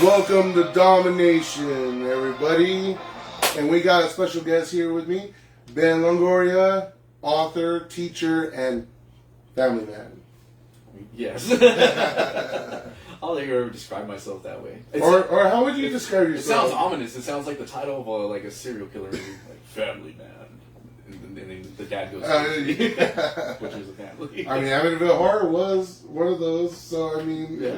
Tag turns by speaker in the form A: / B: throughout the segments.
A: Welcome to Domination, everybody. And we got a special guest here with me, Ben Longoria, author, teacher, and family man.
B: Yes. I don't think I ever describe myself that way.
A: Or how would you describe yourself?
B: It sounds ominous. It sounds like the title of a serial killer movie, like Family Man. And then the dad goes, which is a family.
A: I mean, Amityville Horror was one of those, so I mean...
B: Yeah.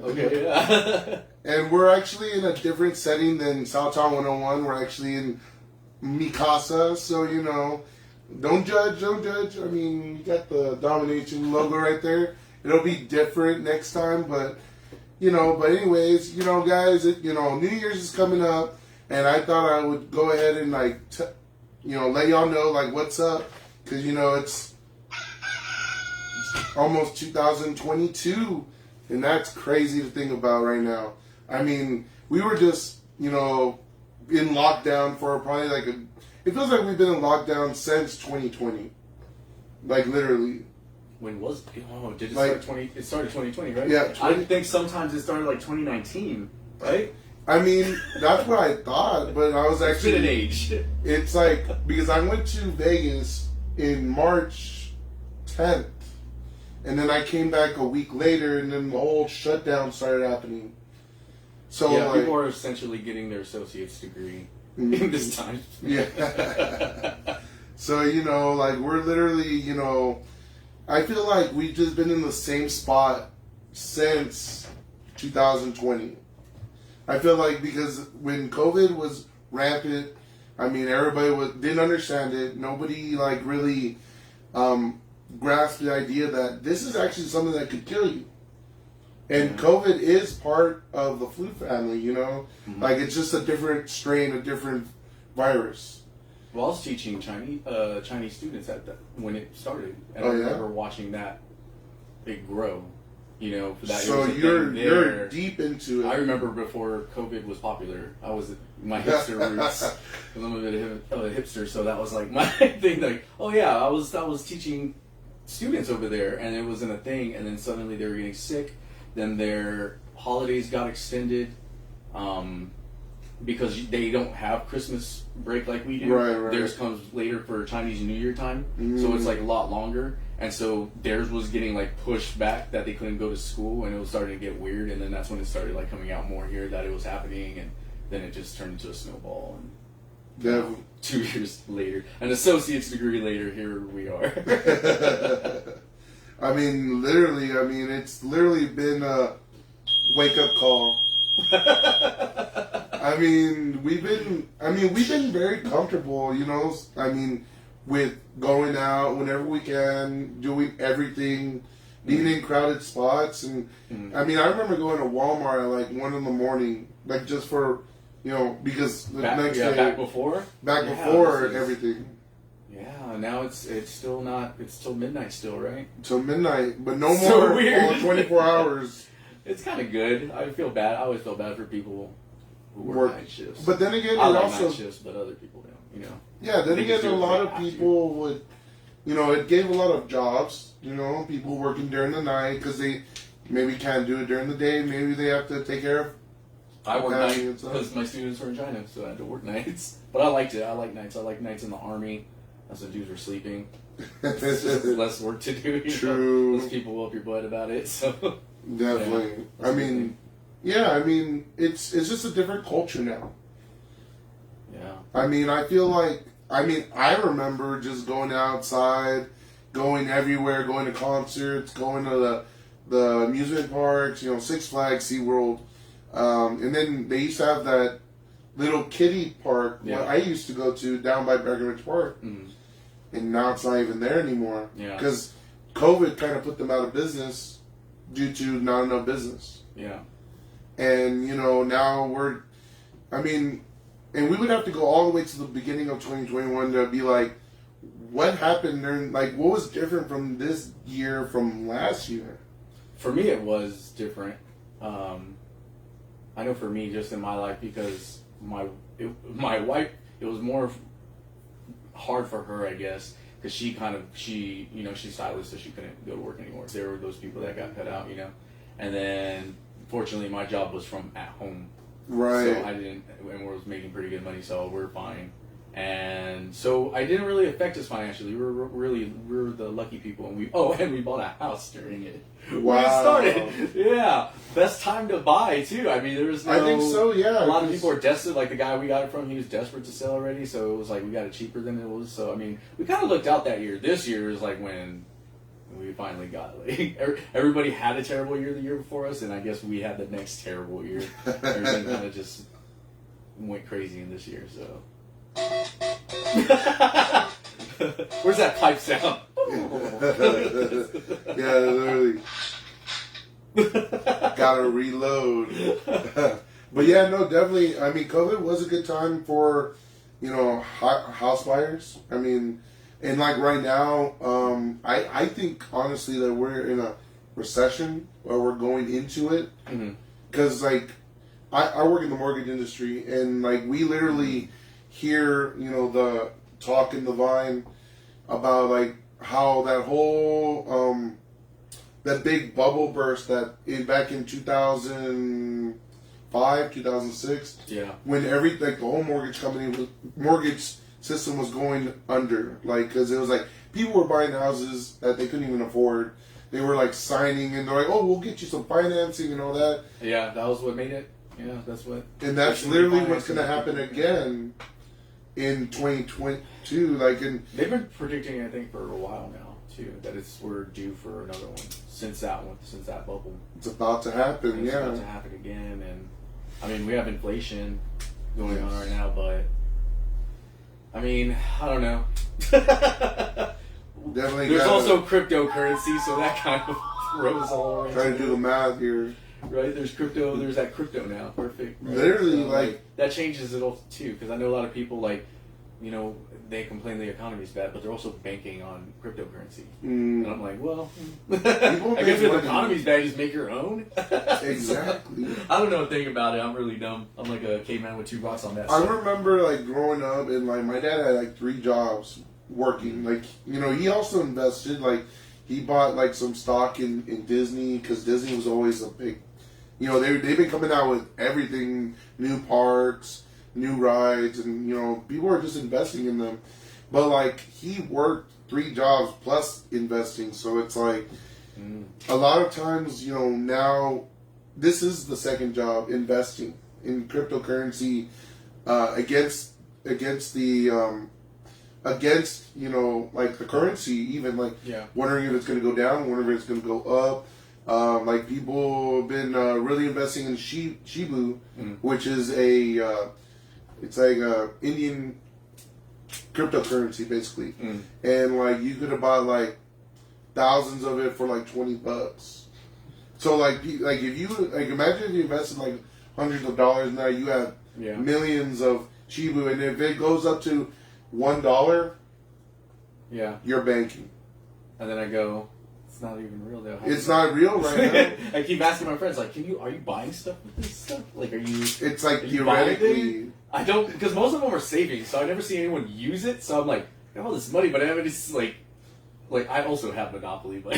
B: Okay, yeah.
A: And we're actually in a different setting than Southtown 101. We're actually in Mikasa, so, you know, don't judge. I mean, you got the Domination logo right there. It'll be different next time, but, you know, anyways, you know, guys, New Year's is coming up, and I thought I would go ahead and, like, let y'all know, like, what's up, because, you know, it's almost 2022, and that's crazy to think about right now. I mean, we were just, in lockdown for probably it feels like we've been in lockdown since 2020. Like, literally.
B: When was it? Oh, did it start 20? It started 2020, right?
A: Yeah.
B: I think sometimes it started like 2019, right?
A: I mean, that's what I thought, but I was actually...
B: It's been an age.
A: It's like, because I went to Vegas in March 10th, and then I came back a week later, and then the whole shutdown started happening. So,
B: yeah, people are essentially getting their associate's degree in this time.
A: Yeah. So, we're literally, I feel like we've just been in the same spot since 2020. I feel like because when COVID was rampant, I mean, everybody didn't understand it. Nobody, really grasped the idea that this is actually something that could kill you. And COVID is part of the flu family, Mm-hmm. Like, it's just a different strain, a different virus.
B: Well, I was teaching Chinese students when it started. And I
A: yeah?
B: remember watching that big grow. For that.
A: So you're deep into it.
B: I remember before COVID was popular. I was my hipster roots. I'm a bit of a hipster, so that was like my thing. Like, oh yeah, I was teaching students over there, and it wasn't a thing. And then suddenly they were getting sick. Then their holidays got extended because they don't have Christmas break like we do.
A: Right.
B: Theirs comes later for Chinese New Year time, so it's like a lot longer. And so theirs was getting pushed back that they couldn't go to school, and it was starting to get weird. And then that's when it started coming out more here that it was happening, and then it just turned into a snowball. And 2 years later, an associate's degree later, here we are.
A: I mean, literally. I mean, it's literally been a wake-up call. We've been very comfortable, with going out whenever we can, doing everything, being in crowded spots. And, I remember going to Walmart at 1 in the just for, because the next day.
B: Back before?
A: Before everything.
B: Yeah, now it's still midnight still, right?
A: Till midnight, but no
B: so
A: more
B: weird.
A: 24 hours.
B: It's kind of good. I feel bad. I always felt bad for people who work night shifts.
A: But then again,
B: I like night shifts, but other people don't.
A: Yeah, then again, a lot of people would, it gave a lot of jobs. People working during the night because they maybe can't do it during the day. Maybe they have to take care of.
B: I work nights because my students were in China, so I had to work nights. But I liked it. I like nights. I like nights in the army. As the dudes were sleeping. It's just less work to do.
A: True.
B: Most people whoop your butt about it. So
A: definitely. It's just a different culture now.
B: Yeah.
A: I feel like I remember just going outside, going everywhere, going to concerts, going to the amusement parks, Six Flags, SeaWorld, and then they used to have that little kiddie park where I used to go to down by Breckenridge Park. Mm-hmm. And now it's not even there anymore. Yeah. Because COVID kind of put them out of business due to not enough business.
B: Yeah.
A: And, now and we would have to go all the way to the beginning of 2021 to be like, what happened during, what was different from this year from last year?
B: For me, it was different. I know for me, just in my life, because my wife, it was more hard for her, I guess, because she's stylist, so she couldn't go to work anymore. There were those people that got cut out, and then fortunately, my job was from at home.
A: Right.
B: So I didn't, and we was making pretty good money, so we're fine. And so I didn't really affect us financially. We were the lucky people, and we bought a house during it.
A: Wow.
B: When it started. Yeah. Best time to buy too. I mean, there was no,
A: I think so, yeah.
B: A lot of people are desperate. Like the guy we got it from, he was desperate to sell already, so it was like we got it cheaper than it was. So I mean, we kind of looked out that year. This year is like when we finally got like everybody had a terrible year the year before us, and I guess we had the next terrible year. Everything kind of just went crazy in this year. So. Where's that pipe sound?
A: Yeah, literally. Gotta reload. But yeah, no, definitely. I mean, COVID was a good time for, house buyers. I mean, and like right now, I think honestly that we're in a recession or we're going into it. Because like, I work in the mortgage industry, and like we literally hear, the talk in the Vine about like how that whole that big bubble burst back in 2005, 2006, when the whole mortgage system was going under, like, because it was like people were buying houses that they couldn't even afford. They were like signing, and they're like, "Oh, we'll get you some financing and all that."
B: Yeah, that was what made it. Yeah, that's what.
A: And that's literally what's going to happen again in 2022. Like,
B: they've been predicting, I think, for a while now too, that we're due for another one since that bubble.
A: It's about to happen.
B: It's about to happen again, and I mean we have inflation going on right now, but I mean I don't know.
A: Definitely.
B: There's also cryptocurrency, so that kind of throws all around.
A: Trying to do the math here.
B: Right, there's crypto. There's that crypto now. Perfect. Right?
A: Literally,
B: so,
A: like
B: that changes it all too. Because I know a lot of people they complain the economy's bad, but they're also banking on cryptocurrency. And I'm like, well, I guess if the economy's bad, just make your own.
A: Exactly.
B: I don't know a thing about it. I'm really dumb. I'm like a caveman with $2 on that.
A: I remember like growing up, and like my dad had like 3 jobs working. Like he also invested. Like he bought like some stock in Disney, because Disney was always a big. They've been coming out with everything, new parks, new rides, and people are just investing in them. But like he worked 3 jobs plus investing, so it's like a lot of times now this is the second job, investing in cryptocurrency against the like the currency, even like wondering if it's going to go down, wondering if it's going to go up. Like people have been really investing in Shibu, which is it's like a Indian cryptocurrency basically, and like you could have bought like thousands of it for like $20. So like if you like imagine if you invested like hundreds of dollars, now you have millions of Shibu, and if it goes up to $1, you're banking.
B: And then I go, it's not even real though.
A: It's not real right now.
B: I keep asking my friends, like, are you buying stuff with this stuff? Like, are you?
A: It's like theoretically.
B: I don't, because most of them are savings, so I never see anyone use it. So I'm like, I have all this money, but I haven't just like I also have Monopoly, but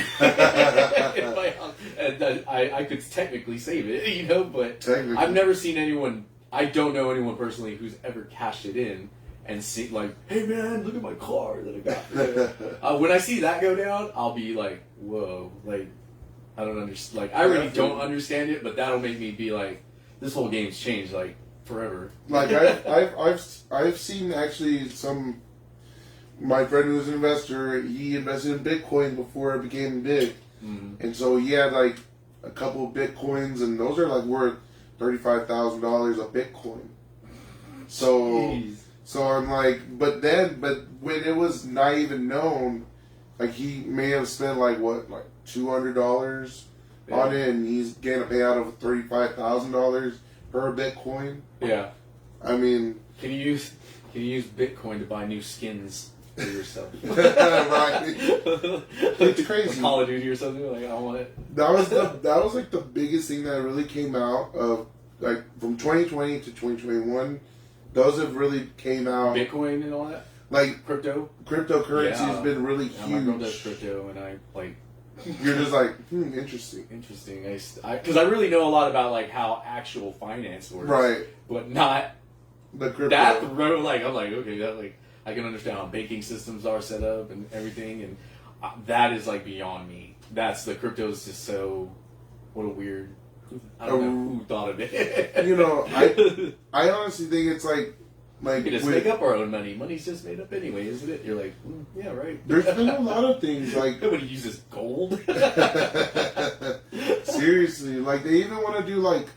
B: I could technically save it, but I've never seen anyone. I don't know anyone personally who's ever cashed it in and see like, hey man, look at my car that I got. When I see that go down, I'll be like, whoa, like I don't understand. Like I really don't understand it, but that'll make me be like, this whole game's changed like forever.
A: Like I've seen actually some. My friend who was an investor, he invested in Bitcoin before it became big, and so he had like a couple of Bitcoins, and those are like worth $35,000 a Bitcoin. So I'm like, but when it was not even known, like he may have spent like $200 on it, and he's getting a payout of $35,000 per Bitcoin.
B: Yeah,
A: I mean,
B: can you use Bitcoin to buy new skins for yourself?
A: Right, it's crazy.
B: Like Call of Duty or something. Like I want it.
A: That was like the biggest thing that really came out of like from 2020 to 2021. Those have really came out.
B: Bitcoin and all that.
A: Like
B: cryptocurrency
A: has been really huge.
B: My girl does crypto, and I like
A: You're just like, interesting.
B: Interesting. Because I really know a lot about like how actual finance works,
A: Right?
B: But not
A: The crypto.
B: that road. Like I'm like, okay, that like I can understand how banking systems are set up and everything, and that is like beyond me. That's the crypto is just so. What a weird. I don't know who thought of it.
A: You know, I honestly think it's like
B: we can just make up our own money. Money's just made up anyway, isn't it? You're like, yeah, right.
A: There's been a lot of things like
B: nobody uses gold.
A: seriously, like they even want to do like,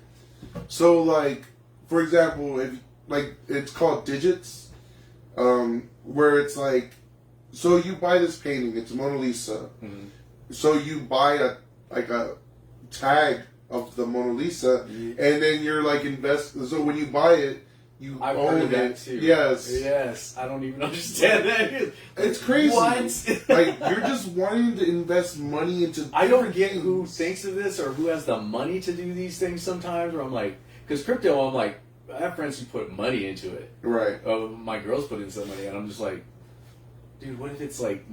A: so like, for example, if like it's called digits, where it's like, so you buy this painting, it's Mona Lisa, so you buy a tag of the Mona Lisa, and then you're like invest. So when you buy it, you
B: I've
A: own
B: heard of that
A: it.
B: too.
A: Yes.
B: I don't even understand that.
A: It's crazy.
B: What?
A: Like you're just wanting to invest money into.
B: I don't get who thinks of this or who has the money to do these things sometimes. Where I'm like, because crypto, I'm like, I have friends who put money into it.
A: Right.
B: My girls put in some money, and I'm just like, dude, what if it's like.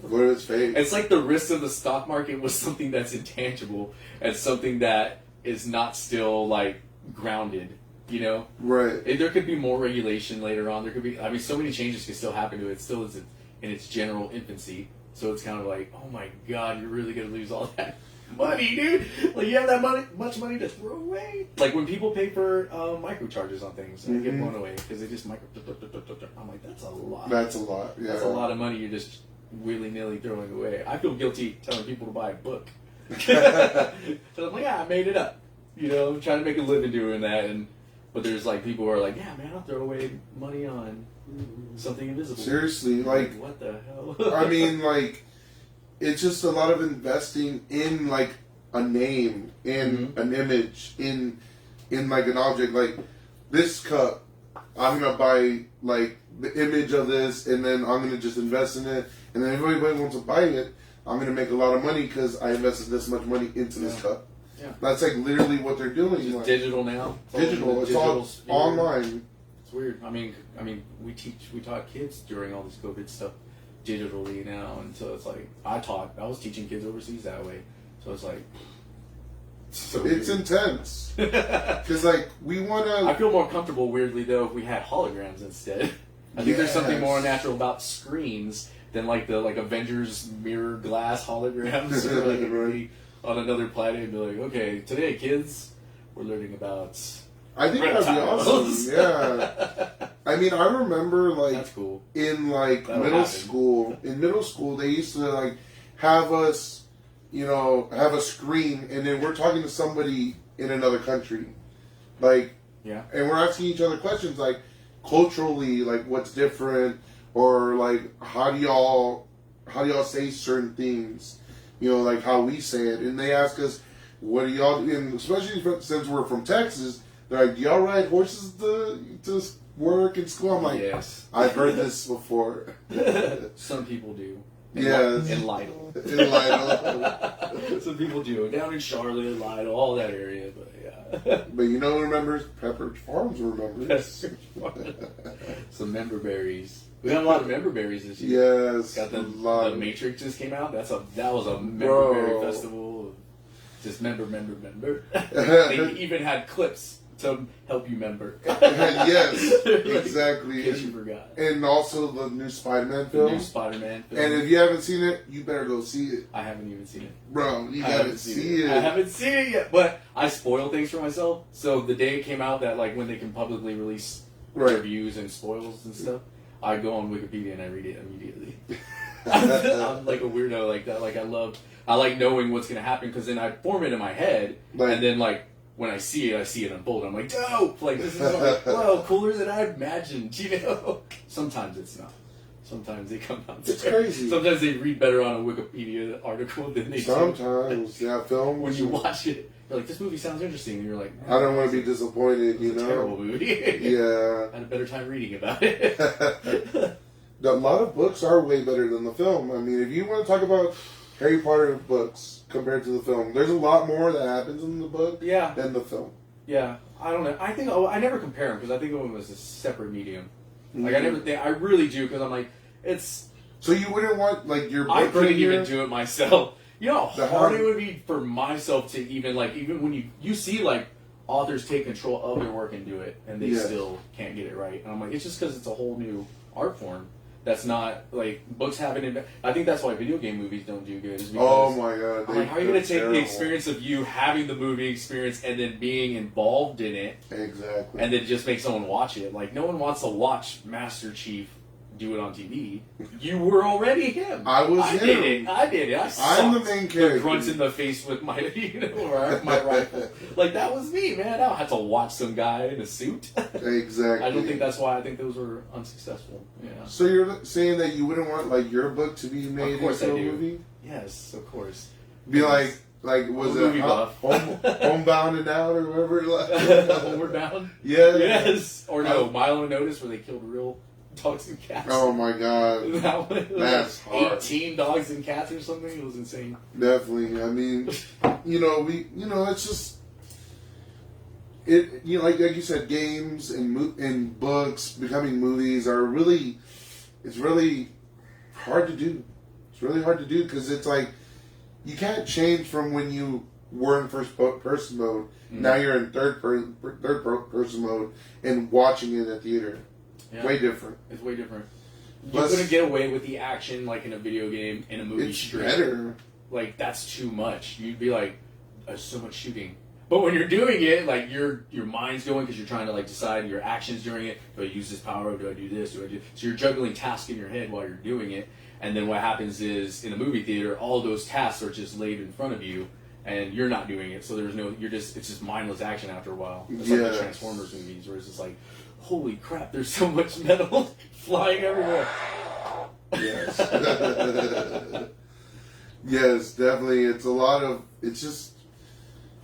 A: What if it's fake?
B: It's like the risk of the stock market was something that's intangible and something that is not still like grounded. You know,
A: right?
B: There could be more regulation later on. There could be, I mean, so many changes could still happen to it. It still is in its general infancy. So it's kind of like, oh my god, you're really gonna lose all that money, dude. Like you have that much money to throw away. Like when people pay for microcharges on things, I get blown away because they just micro. I'm like, that's a lot.
A: That's a lot. Yeah,
B: that's a lot of money you're just willy nilly throwing away. I feel guilty telling people to buy a book. So I'm like, yeah, I made it up. You know, trying to make a living doing that and. But there's like people who are like, yeah, man, I'll throw away money on something invisible.
A: Seriously, like
B: what the hell?
A: I mean, like it's just a lot of investing in like a name, in an image, in like an object. Like this cup, I'm gonna buy like the image of this, and then I'm gonna just invest in it. And then if anybody wants to buy it, I'm gonna make a lot of money because I invested this much money into this cup. Yeah. That's like literally what they're doing.
B: It's
A: like,
B: digital now.
A: It's all online.
B: It's weird. I mean, we taught kids during all this COVID stuff digitally now, and so it's like I was teaching kids overseas that way. So it's like
A: it's intense because like we want to.
B: I feel more comfortable weirdly though if we had holograms instead. I think there's something more natural about screens than like the Avengers mirror glass holograms or like really. On another planet and be like, okay, today, kids, we're learning about.
A: I think that'd be awesome. Yeah. I mean, I remember like
B: that's cool.
A: In like middle school. In middle school, they used to like have us, have a screen, and then we're talking to somebody in another country, like, and we're asking each other questions like culturally, like what's different, or like how do y'all say certain things. Like how we say it. And they ask us, what do y'all do? And especially since we're from Texas, they're like, do y'all ride horses to work and school? I'm like,
B: yes.
A: I've heard this before.
B: Some people do.
A: Yes.
B: In Lytle. Some people do. Down in Charlotte, Lytle, all that area. But yeah.
A: But who remembers? Pepperidge Farms remembers.
B: Some member berries. We got a lot of member berries this year.
A: Yes,
B: got the Matrix just came out. That was a member berry festival. Just member. They even had clips to help you member.
A: Yes, exactly.
B: In case you forgot.
A: And also the new Spider-Man film. And if you haven't seen it, you better go see it.
B: I haven't even seen it.
A: Bro, you gotta see it.
B: I haven't seen it yet, but I spoil things for myself. So the day it came out that like when they can publicly release reviews and spoils and stuff, I go on Wikipedia and I read it immediately. I'm like a weirdo like that. Like I like knowing what's gonna happen because then I form it in my head, and then like when I see it unfold. I'm like, dope! Like this is well cooler than I imagined. Sometimes it's not. Sometimes they come out.
A: It's crazy.
B: Sometimes they read better on a Wikipedia article than they do.
A: Sometimes, films.
B: When you watch it, you're like, this movie sounds interesting, and you're like,
A: I don't want to be disappointed.
B: It's a terrible movie.
A: Yeah.
B: I had a better time reading about it.
A: A lot of books are way better than the film. I mean, if you want to talk about Harry Potter books compared to the film, there's a lot more that happens in the book than the film.
B: Yeah, I don't know. I think I never compare them because I think of them as a separate medium. Like I really do because I'm like it's.
A: So you wouldn't want like your book
B: I couldn't even do it myself You know how hard it would be for myself to even when you see like authors take control of their work and do it, and they still can't get it right. And I'm like, it's just because it's a whole new art form. That's not like books haven't. I think that's why video game movies don't do good. Is because,
A: oh my god!
B: I'm like, how are you going to take the experience of you having the movie experience and then being involved in it,
A: exactly,
B: and then just make someone watch it? Like, no one wants to watch Master Chief do it on TV. You were already him.
A: I
B: did it.
A: I'm the main character.
B: The grunts in the face with my, my rifle. Like, that was me, man. I don't have to watch some guy in a suit.
A: Exactly.
B: I don't think that's why. I think those were unsuccessful. Yeah.
A: So you're saying that you wouldn't want like your book to be made into a movie?
B: Yes, of course.
A: Be like was it Homebound and Out or whatever?
B: Homeward Bound.
A: Yeah.
B: Yes. Or no, Milo and Notice, where they killed real dogs and cats.
A: Oh my god. That's hard.
B: 18 dogs and cats or something. It was insane.
A: Definitely. I mean, it's just it. Like you said, games and books becoming movies are really, it's really hard to do. It's really hard to do because it's like you can't change from when you were in first person mode. Mm-hmm. Now you're in third person mode and watching it in a theater. Yeah. Way different.
B: It's way different. You couldn't get away with the action like in a video game, in a movie.
A: It's better.
B: Like, that's too much. You'd be like, there's so much shooting. But when you're doing it, like, your mind's going because you're trying to like decide your actions during it. Do I use this power? Do I do this? So you're juggling tasks in your head while you're doing it. And then what happens is in a movie theater, all those tasks are just laid in front of you, and you're not doing it. So it's just mindless action after a while. It's like the Transformers movies, where it's just like, holy crap, there's so much metal flying everywhere.
A: Yes. Yes, definitely. It's just,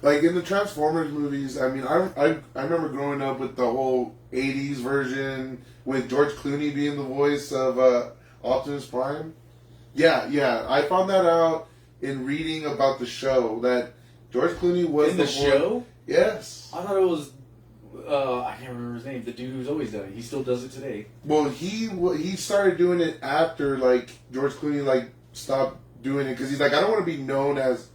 A: like in the Transformers movies, I mean, I remember growing up with the whole 80s version with George Clooney being the voice of Optimus Prime. Yeah. I found that out in reading about the show, that George Clooney was
B: in the show?
A: Yes.
B: I thought it was... I can't remember his name. The dude who's always done it. He still does it today.
A: Well, he started doing it after like George Clooney stopped doing it because he's like, I don't want to be known as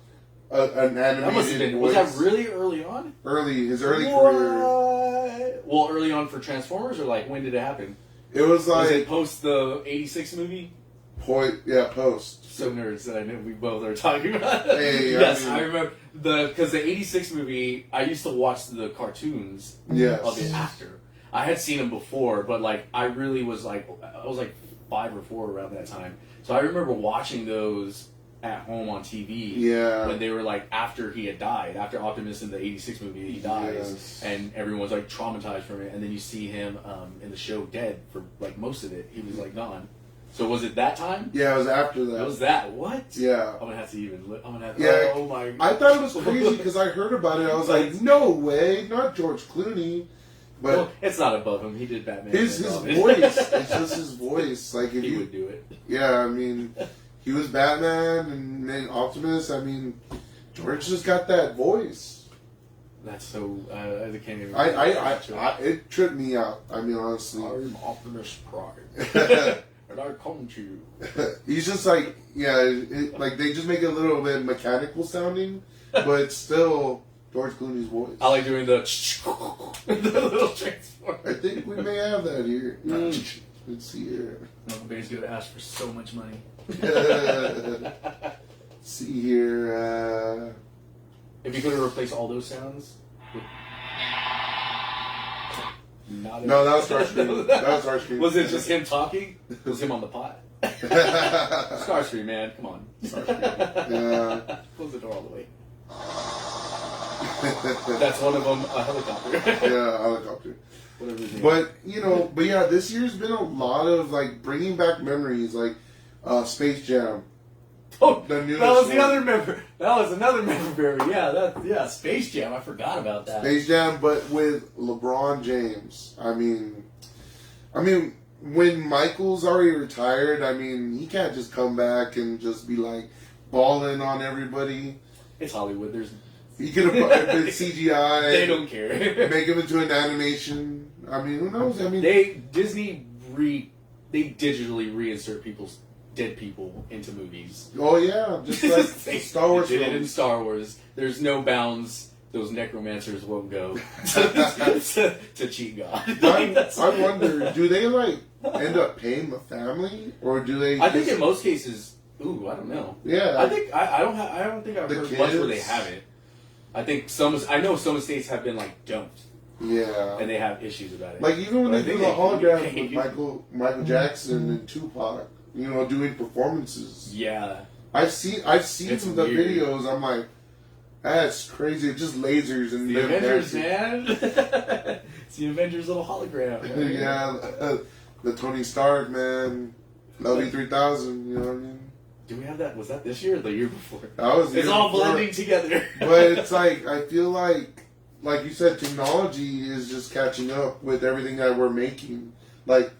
A: an animated.
B: That must have been. Was that really early on?
A: His early career.
B: Well, early on for Transformers, or like when did it happen?
A: It was like,
B: was it post the '86 movie?
A: Post.
B: So nerds that I know we both are talking about.
A: Hey,
B: yes, I remember because the '86 movie. I used to watch the cartoons of it after. I had seen them before, but like I really was I was like 5 or 4 around that time. So I remember watching those at home on TV.
A: Yeah.
B: When they were like after he had died, after Optimus in the '86 movie, he dies, and everyone's like traumatized from it. And then you see him in the show dead for like most of it. He was like gone. So was it that time?
A: Yeah, it was after that.
B: It was that? What?
A: Yeah.
B: I'm gonna have to
A: Yeah.
B: Oh my.
A: I thought it was crazy because I heard about it. I was like, no way, not George Clooney. But
B: well, it's not above him. He did Batman.
A: His voice. It's just his voice. Like if
B: he would do it.
A: Yeah, I mean, he was Batman and then Optimus. I mean, George just got that voice.
B: That's so. I can't even.
A: It tripped me out. I mean, honestly.
B: I'm Optimus Prime. And I come to you.
A: He's just like, like they just make it a little bit mechanical sounding, but it's still George Clooney's voice.
B: I like doing the little transform.
A: I think we may have that here. Let's see here.
B: Uncle Ben's gonna ask for so much money.
A: See here.
B: If you could replace all those sounds with...
A: No, that was Starscream.
B: Was it just him talking? It was him on the pot? Starscream, man. Come on. Starscream.
A: Yeah.
B: Close the door all the way. That's one of them, a helicopter.
A: Yeah, a helicopter.
B: Whatever his name.
A: But yeah, this year's been a lot of like bringing back memories, like Space Jam.
B: Oh, that was another member. That was another member. Yeah, Space Jam. I forgot about that.
A: Space Jam, but with LeBron James. I mean, when Michael's already retired, I mean, he can't just come back and just be like balling on everybody.
B: It's Hollywood.
A: He could have been CGI.
B: They don't care.
A: Make him into an animation. I mean, who knows? I mean,
B: Disney digitally reinsert people's dead people into movies.
A: Oh yeah, just like Star Wars.
B: They did it in Star Wars. There's no bounds. Those necromancers won't go to cheat God.
A: I wonder, do they like end up paying the family, or do they?
B: I think in most cases, I don't know.
A: Yeah,
B: I think I don't think I've heard much where they have it. I think I know some states have been like dumped.
A: Yeah,
B: and they have issues about it.
A: Like even when they do the holograms with Michael Jackson and Tupac, doing performances.
B: Yeah,
A: I've seen some of the videos. I'm like, that's crazy. It's just lasers and
B: the Avengers, man. It's the Avengers little hologram.
A: Right? Yeah, the Tony Stark, man. LV3000. You know what I mean?
B: Do we have that? Was that this year or the year before?
A: It's
B: all blending together.
A: But it's like, I feel like you said, technology is just catching up with everything that we're making. Like,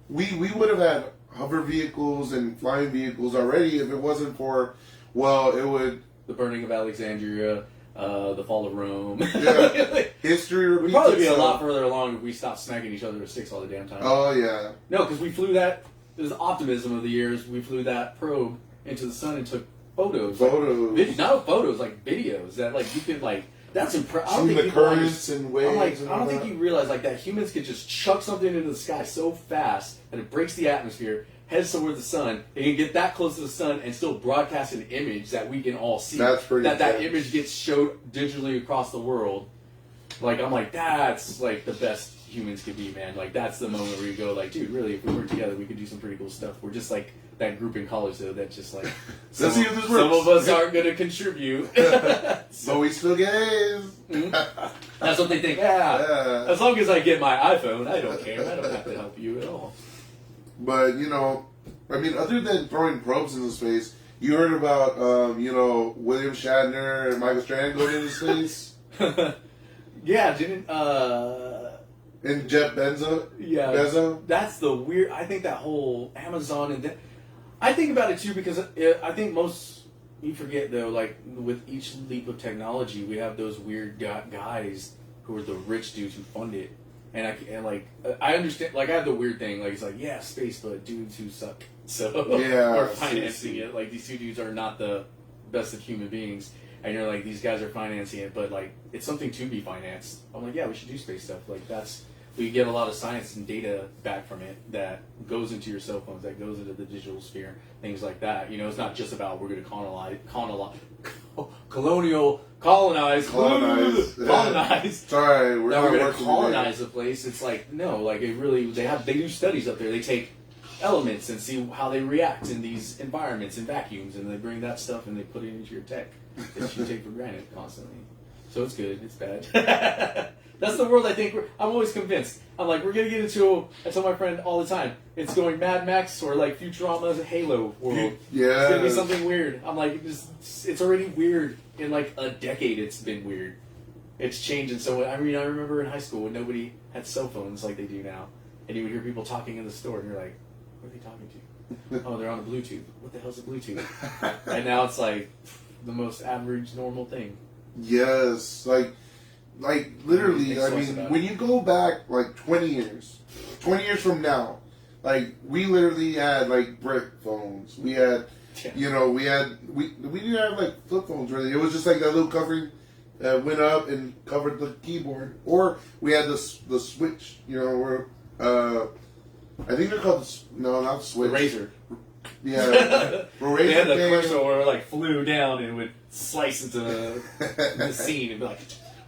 A: we would have had hover vehicles and flying vehicles already if it wasn't for,
B: the burning of Alexandria, the fall of Rome.
A: Yeah, history repeats.
B: We'd probably be a lot further along if we stopped smacking each other with sticks all the damn time.
A: Oh, yeah.
B: No, because we flew that, it was the optimism of the years, we flew that probe into the sun and took photos. Not photos, like videos that, like, you could, like, that's impressive. I don't think
A: the currents and waves.
B: I don't think you realize like that humans could just chuck something into the sky so fast that it breaks the atmosphere, heads towards the sun. They can get that close to the sun and still broadcast an image that we can all see.
A: That's pretty.
B: That image gets showed digitally across the world. Like I'm like that's like the best humans could be, man. Like that's the moment where you go like, dude, really, if we work together, we could do some pretty cool stuff. We're just like that group in college though that just like some of us aren't going to contribute,
A: but we still get A's.
B: Mm-hmm. That's what they think. Yeah, as long as I get my iPhone, I don't care. I don't have to help you at all.
A: But I mean, other than throwing probes into space, you heard about William Shatner and Michael Strand going into space.
B: Yeah, didn't
A: and Jeff Bezos.
B: Yeah,
A: Bezos.
B: That's the weird. I think that whole Amazon and I think about it too because I think you forget though, like with each leap of technology, we have those weird guys who are the rich dudes who fund it, and I understand. Like I have the weird thing, like it's like space, but dudes who suck, so are financing it. Like these two dudes are not the best of human beings, and you're like these guys are financing it, but like it's something to be financed. I'm like, yeah, we should do space stuff. Like we get a lot of science and data back from it that goes into your cell phones, that goes into the digital sphere, things like that. It's not just about we're going to colonize.
A: Sorry, we're
B: going to colonize a place. It's like no, like they do studies up there. They take elements and see how they react in these environments and vacuums, and they bring that stuff and they put it into your tech that you take for granted constantly. So it's good, it's bad. That's the world I think I'm always convinced. I'm like, we're going to get into, I tell my friend all the time, it's going Mad Max or like Futurama's Halo world.
A: Yeah.
B: It's going to be something weird. I'm like, it's already weird. In like a decade, it's been weird. It's changing so much. I mean, I remember in high school when nobody had cell phones like they do now. And you would hear people talking in the store and you're like, what are they talking to? Oh, they're on a Bluetooth. What the hell's a Bluetooth? And now it's like the most average, normal thing.
A: Yes, like literally, I mean, when you go back like 20 years from now, like we literally had like brick phones. We had, we didn't have like flip phones really. It was just like that little covering that went up and covered the keyboard. Or we had the switch, where I think they're called not the switch.
B: The Razor.
A: Yeah,
B: they had the commercial where it like flew down and would slice into the scene and be like.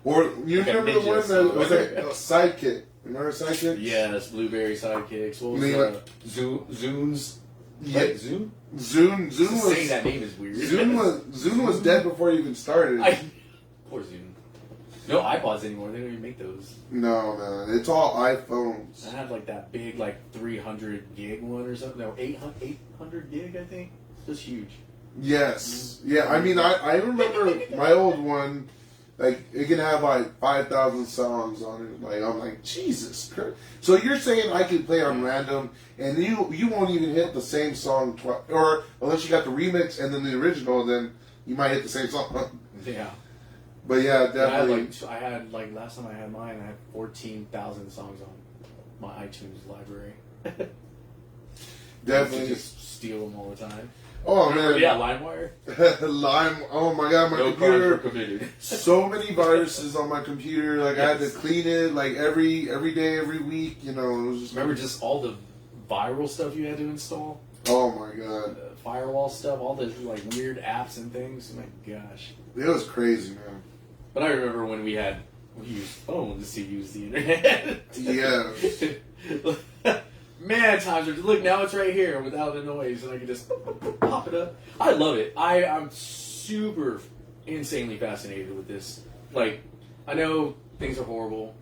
A: Or you remember the one that was like a sidekick? Remember sidekick?
B: Yes, Blueberry sidekicks. What was Zunes?
A: Yeah,
B: like, Zune.
A: Zune was
B: saying that name is weird.
A: Zune was dead before he even started.
B: Poor Zune. No iPods anymore. They don't even make those.
A: No, man. It's all iPhones.
B: I had like that big, like 300 gig one or something. No, 800 gig, I think. Just huge.
A: Yes. Yeah. I mean, I remember my old one. Like it can have like 5,000 songs on it. Like I'm like Jesus Christ. So you're saying I can play on random, and you won't even hit the same song twice, or unless you got the remix and then the original, then you might hit the same song.
B: Yeah.
A: But yeah, definitely.
B: I had last time I had mine, I had 14,000 songs on my iTunes library.
A: Definitely.
B: Just steal them all the time.
A: Oh
B: Remember,
A: man,
B: yeah, LimeWire.
A: Lime. Oh my god, my
B: No crimes
A: computer.
B: were committed.
A: So many viruses on my computer. Like I had to clean it like every day, every week. You know, it was just.
B: Remember just all the viral stuff you had to install?
A: Oh my god.
B: The firewall stuff, all the like weird apps and things. My gosh.
A: It was crazy, man.
B: But I remember when we used phones to use the internet.
A: Yeah.
B: Man, times are look now it's right here without the noise, and I can just pop it up. I love it. I'm super insanely fascinated with this. Like, I know things are horrible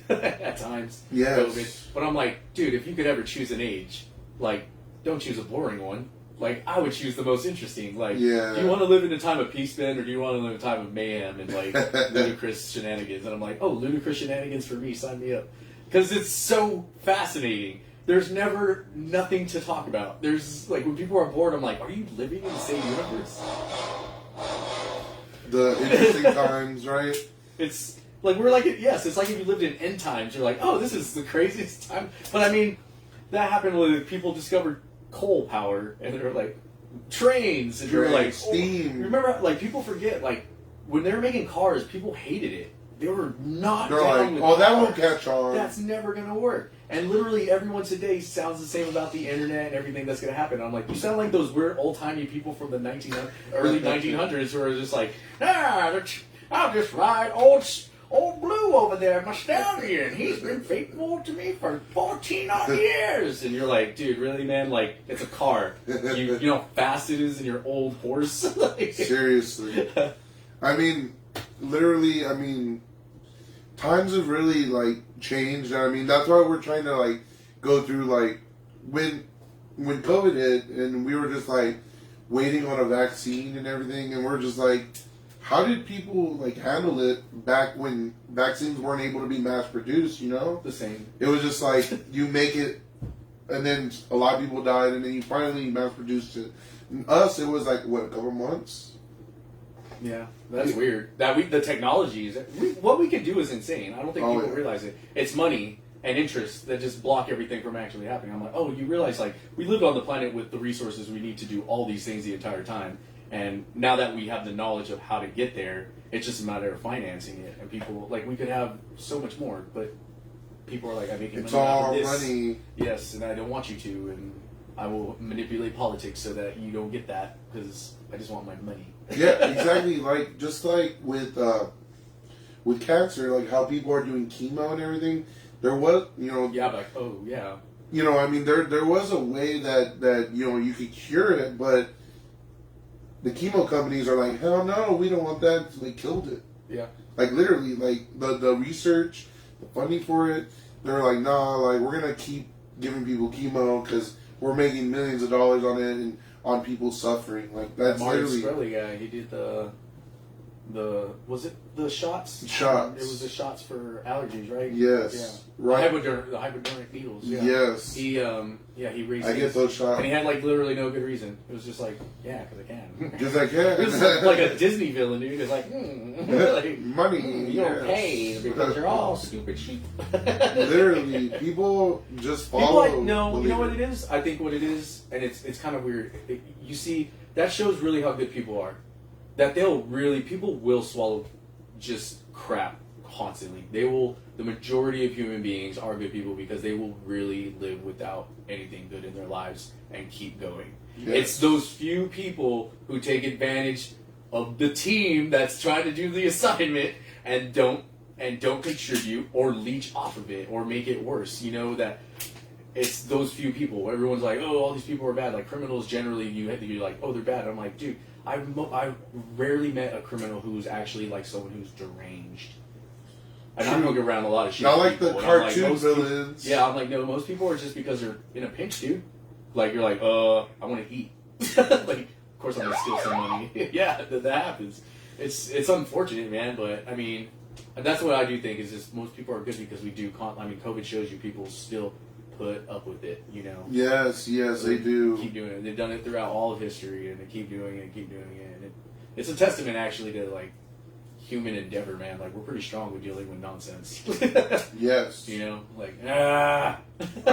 B: at times,
A: Yes.
B: COVID, but I'm like, dude, if you could ever choose an age, like, don't choose a boring one. Like, I would choose the most interesting. Like,
A: Yeah.
B: do you want to live in a time of peace, Ben, or do you want to live in a time of mayhem and, like, ludicrous shenanigans? And I'm like, oh, ludicrous shenanigans for me, sign me up. Because it's so fascinating. There's never nothing to talk about. There's, like, when people are bored, I'm like, are you living in the same universe?
A: The interesting times, right?
B: It's, like, we're like, yes, it's like if you lived in end times, you're like, oh, this is the craziest time. But, I mean, that happened when people discovered coal power, and they were like trains, and you were like
A: steam.
B: Oh, remember, like people forget, like when they were making cars, people hated it. They were not.
A: They're
B: down
A: like,
B: with
A: oh, that
B: cars.
A: won't catch on.
B: That's never gonna work. And literally everyone today sounds the same about the internet and everything that's gonna happen. I'm like, you sound like those weird old timey people from the early 1900s who are just like, I'll just ride old Blue over there, my stallion. He's been faithful to me for 14 odd years. And you're like, dude, really, man? Like, it's a car. You know how fast it is in your old horse? Like,
A: seriously. I mean, literally, I mean, times have really, like, changed. I mean, that's why we're trying to, like, go through, like, when COVID hit and we were just, like, waiting on a vaccine and everything, and we're just like, how did people like handle it back when vaccines weren't able to be mass produced, you know?
B: The same.
A: It was just like you make it and then a lot of people died and then you finally mass produced it. And us, it was like what, a couple months?
B: Yeah, that's weird. The technologies, what we can do is insane. I don't think people realize it. It's money and interest that just block everything from actually happening. I'm like, oh, you realize like we live on the planet with the resources we need to do all these things the entire time. And now that we have the knowledge of how to get there, it's just a matter of financing it. And people, like, we could have so much more, but people are like, I'm making
A: it's
B: money out
A: all
B: of this.
A: money.
B: Yes, and I don't want you to, and I will manipulate politics so that you don't get that, because I just want my money.
A: Yeah, exactly. Like, just like with cancer, like how people are doing chemo and everything, there was, you know...
B: Yeah, like, oh, yeah.
A: You know, I mean, there was a way that, you know, you could cure it, but... The chemo companies are like, hell no, we don't want that. So they killed it.
B: Yeah.
A: Like, literally, like, the research, the funding for it, they're like, nah, like, we're going to keep giving people chemo because we're making millions of dollars on it and on people suffering. Like, that's
B: Marty
A: literally...
B: Shkreli guy, he did the was it the shots?
A: Shots.
B: It was the shots for allergies, right?
A: Yes.
B: Yeah.
A: Right.
B: The hypodermic needles. Yeah.
A: Yes.
B: He he raised.
A: I get those shots.
B: And he had like literally no good reason. It was just like, yeah, because I can.
A: Because I can.
B: It was like a Disney villain, dude. It's like, like
A: money.
B: you don't pay because you're all stupid sheep.
A: Literally, people just follow.
B: People, you know what it is? I think what it is, and it's kind of weird. You see, that shows really how good people are. That people will swallow just crap constantly. The majority of human beings are good people because they will really live without anything good in their lives and keep going. Yes. It's those few people who take advantage of the team that's trying to do the assignment and don't contribute or leech off of it or make it worse. You know that it's those few people. Everyone's like, oh, all these people are bad. Like criminals generally, you're like, oh, they're bad. I'm like, dude, I've rarely met a criminal who's actually like someone who's deranged. And I'm looking around a lot of shit.
A: Not like
B: people,
A: the cartoon villains.
B: Yeah, I'm like, no, most people are just because they're in a pinch, dude. Like, you're like, I want to eat. Like, of course I'm going to steal some money. Yeah, that happens. It's unfortunate, man, but, I mean, that's what I do think is just most people are good because we do, COVID shows you people still put up with it, you know?
A: Yes, they do.
B: Keep doing it. They've done it throughout all of history, and they keep doing it, and it's a testament, actually, to, like, human endeavor, man. Like, we're pretty strong with dealing with nonsense.
A: Yes.
B: You know, like,
A: I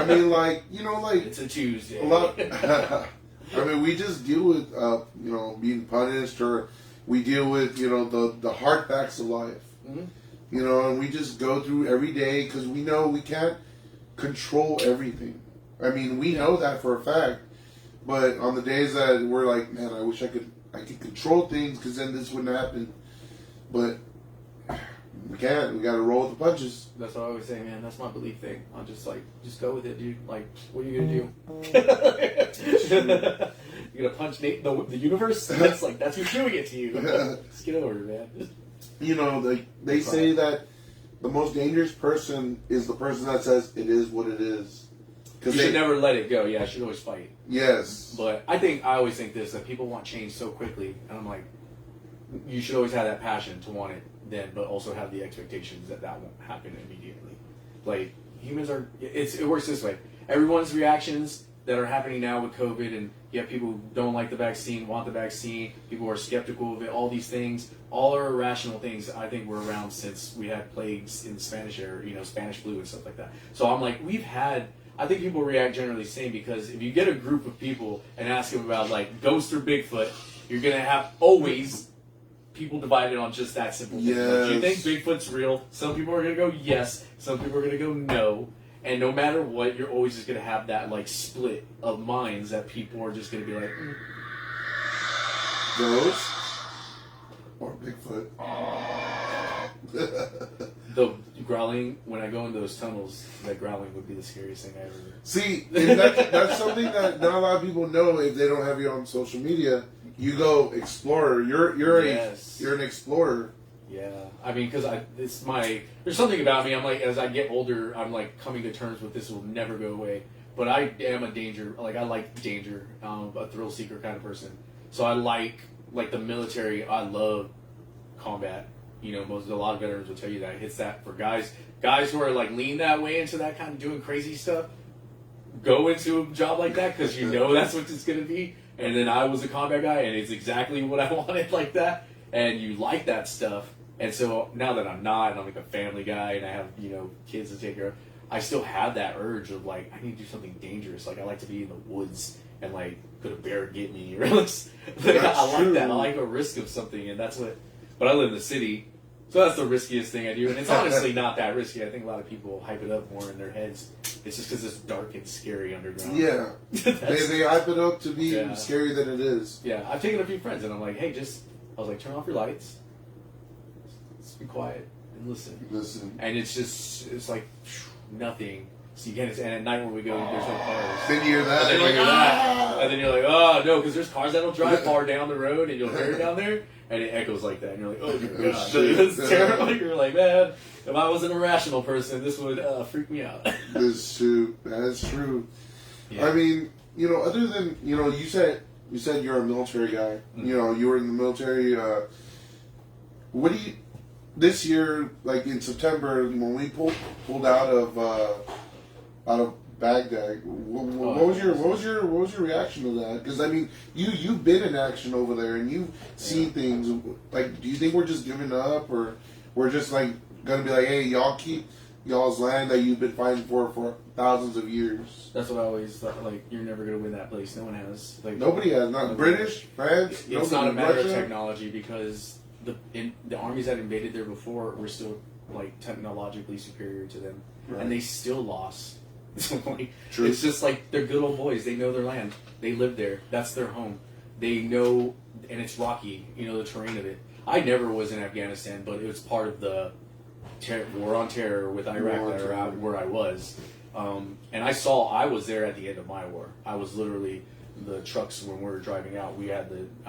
A: mean, like, you know, like
B: it's a Tuesday.
A: a lot. I mean, we just deal with, you know, being punished, or we deal with, you know, the hard facts of life.
B: Mm-hmm.
A: You know, and we just go through every day because we know we can't control everything. I mean, we know that for a fact. But on the days that we're like, man, I wish I could control things because then this wouldn't happen. But we can't. We got to roll with the punches.
B: That's what I always say, man. That's my belief thing. I'm just like, just go with it, dude. Like, what are you gonna do? You gonna punch the universe? That's like, that's who's doing it to you. Just get over it, man.
A: You know, they say that the most dangerous person is the person that says it is what it is.
B: You should never let it go. Yeah, I should always fight.
A: Yes.
B: But I always think this, that people want change so quickly, and I'm like, you should always have that passion to want it then, but also have the expectations that won't happen immediately. Like, humans are, it works this way. Everyone's reactions that are happening now with COVID, and you have people who don't like the vaccine, want the vaccine, people who are skeptical of it, all these things, all are irrational things. I think were around since we had plagues in the Spanish era, you know, Spanish flu and stuff like that. So I'm like, I think people react generally the same, because if you get a group of people and ask them about, like, ghosts or Bigfoot, you're going to have always people divided on just that simple thing.
A: Yes.
B: Do you think Bigfoot's real? Some people are going to go yes, some people are going to go no. And no matter what, you're always just going to have that, like, split of minds that people are just going to be like,
A: Ghost or Bigfoot.
B: The growling, when I go in those tunnels, that growling would be the scariest thing I ever.
A: See, and that's something that not a lot of people know if they don't have you on social media. You go explorer. You're an explorer.
B: Yeah, I mean, because there's something about me. I'm like, as I get older, I'm like coming to terms with this will never go away. But I am I like danger. A thrill seeker kind of person. So I like the military. I love combat. You know, a lot of veterans will tell you that it hits that for guys who are like lean that way into that kind of doing crazy stuff. Go into a job like that because you know that's what it's going to be. And then I was a combat guy, and it's exactly what I wanted like that. And you like that stuff. And so now that I'm not, and I'm like a family guy, and I have, you know, kids to take care of, I still have that urge of like, I need to do something dangerous. Like, I like to be in the woods and like, could a bear get me? Or I like that. I like a risk of something, and that's what. But I live in the city, so that's the riskiest thing I do. And it's honestly not that risky. I think a lot of people hype it up more in their heads. It's just because it's dark and scary underground.
A: Yeah, they hype it up to be scarier than it is.
B: Yeah, I've taken a few friends, and I'm like, hey, I was like, turn off your lights. Just be quiet and listen. And it's like nothing. So you get it, and at night when we go, there's no cars.
A: Then you hear that.
B: And then you hear that. And then you're like, oh, no, because there's cars that don't drive far down the road, and you'll hear it down there, and it echoes like that. And you're like, oh, my God. It's terrible. You're like, man, if I was an irrational person, this would freak me out.
A: That's true. That's true.
B: Yeah.
A: I mean, you know, other than, you know, you said you're a military guy. Mm-hmm. You know, you were in the military. What do you, this year, like in September, when we pulled out of Baghdad, what was your reaction to that? Because I mean, you've been in action over there and you've seen things. Like, do you think we're just giving up, or we're just like gonna be like, hey, y'all keep y'all's land that you've been fighting for thousands of years?
B: That's what I always thought. Like, you're never gonna win that place. No one has. Like,
A: nobody has. Not British, France.
B: It's not a matter of technology, because the armies that invaded there before were still like technologically superior to them, and they still lost.
A: True.
B: It's just like they're good old boys. They know their land. They live there. That's their home. They know, and it's rocky. You know the terrain of it. I never was in Afghanistan, but it was part of the war on terror with Iraq, where I was. And I was there at the end of my war. I was literally the trucks when we were driving out. I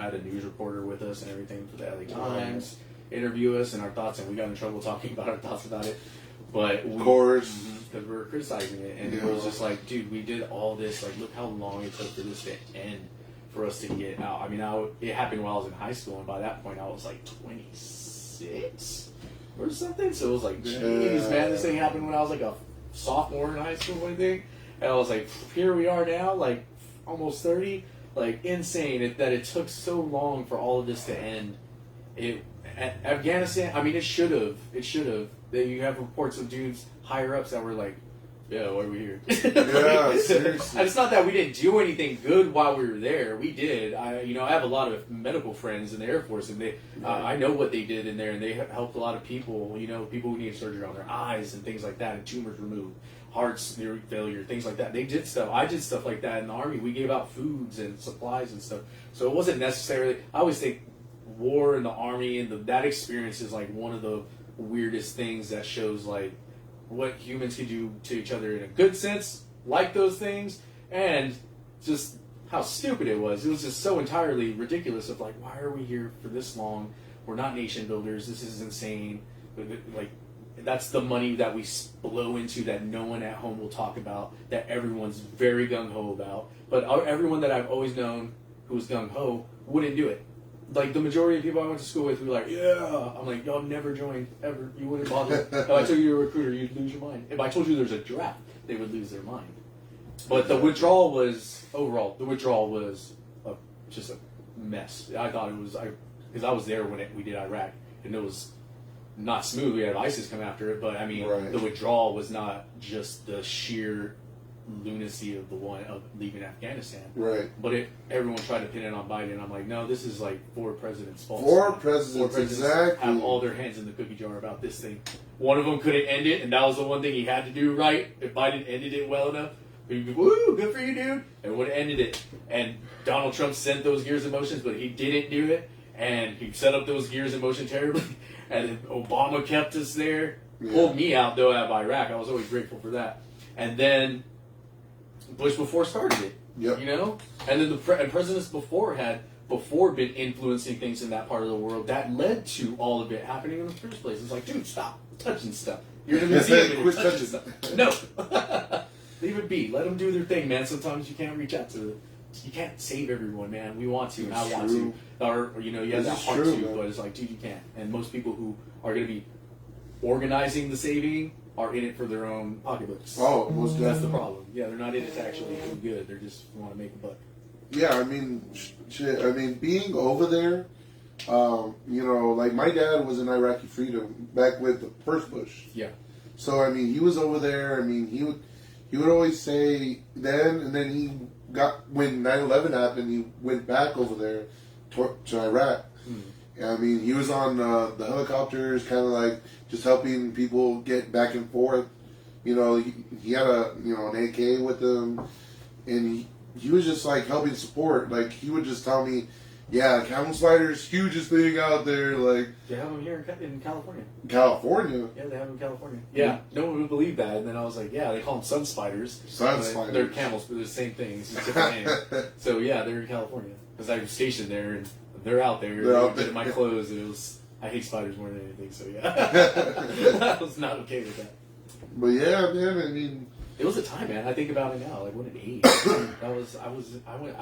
B: had a news reporter with us and everything for the LA Times, interview us and our thoughts, and we got in trouble talking about our thoughts about it. But
A: of course,
B: because we were criticizing it, and it was just like, dude, we did all this. Like, look how long it took for this to end, for us to get out. I mean, it happened while I was in high school, and by that point, I was like 26 or something. So it was like, jeez, man, this thing happened when I was like a sophomore in high school, I think. And I was like, here we are now, like almost 30. Like, insane that it took so long for all of this to end. Afghanistan, I mean, it should have. You have reports of dudes higher ups that were like, yeah, why are we here?
A: Yeah, seriously.
B: And it's not that we didn't do anything good while we were there. We did. I have a lot of medical friends in the Air Force, and I know what they did in there, and they helped a lot of people. People who needed surgery on their eyes and things like that, and tumors removed, heart failure, things like that. They did stuff. I did stuff like that in the Army. We gave out foods and supplies and stuff. So it wasn't necessarily. I always think war in the Army and that experience is like one of the weirdest things that shows like what humans can do to each other in a good sense, like those things, and just how stupid it was. It was just so entirely ridiculous of like, why are we here for this long? We're not nation builders. This is insane. Like, that's the money that we blow into that no one at home will talk about, that everyone's very gung-ho about. But everyone that I've always known who was gung-ho wouldn't do it. Like, the majority of people I went to school with were like, yeah. I'm like, y'all never joined, ever. You wouldn't bother. If I told you you're a recruiter, you'd lose your mind. If I told you there's a draft, they would lose their mind. But the withdrawal was, just a mess. I thought it was, because I was there when we did Iraq, and it was not smooth. We had ISIS come after it, but I mean,
A: right.
B: The withdrawal was not just the sheer lunacy of leaving Afghanistan.
A: Right.
B: But everyone tried to pin it on Biden. I'm like, no, this is like 4 presidents' fault.
A: 4 presidents, exactly.
B: Have all their hands in the cookie jar about this thing. One of them couldn't end it, and that was the one thing he had to do right. If Biden ended it well enough, he'd be, woo, good for you, dude. And would have ended it. And Donald Trump sent those gears in motion, but he didn't do it. And he set up those gears in motion terribly. And then Obama kept us there. Yeah. Pulled me out, though, out of Iraq. I was always grateful for that. And then Bush before started it.
A: Yep.
B: And then the presidents before been influencing things in that part of the world that led to all of it happening in the first place. It's like, dude, stop touching stuff. You're in a museum and you're touching stuff. No. Leave it be. Let them do their thing, man. Sometimes you can't reach out to them. You can't save everyone, man. We want to, and I want to. Or, you have that heart to, but it's like, dude, you can't. And most people who are going to be organizing the saving are in it for their own pocketbooks.
A: Oh, most definitely.
B: That's the problem. Yeah, they're not in it to actually do good. They just want to make a buck.
A: Yeah, I mean, shit. I mean, being over there, like my dad was in Iraqi freedom back with the first Bush.
B: Yeah.
A: So I mean, he was over there. I mean, he would always say then, and then he got when 9/11 happened, he went back over there to Iraq. I mean, he was on the helicopters, kind of like just helping people get back and forth. He had an AK with him, and he was just like helping support. Like he would just tell me, yeah, camel spider's hugest thing out there. Like
B: they have them here in California.
A: California.
B: Yeah, they have them in California. Yeah, no one would believe that. And then I was like, yeah, they call them sun spiders.
A: Sun spiders.
B: They're camels, but they're the same thing. It's just a different name. So yeah, they're in California because I was stationed there, and they're out there.
A: They're out there.
B: In my clothes, and it was. I hate spiders more than anything. So yeah, I was not okay with that.
A: But yeah, man. I mean,
B: it was a time, man. I think about it now. Like, what an age.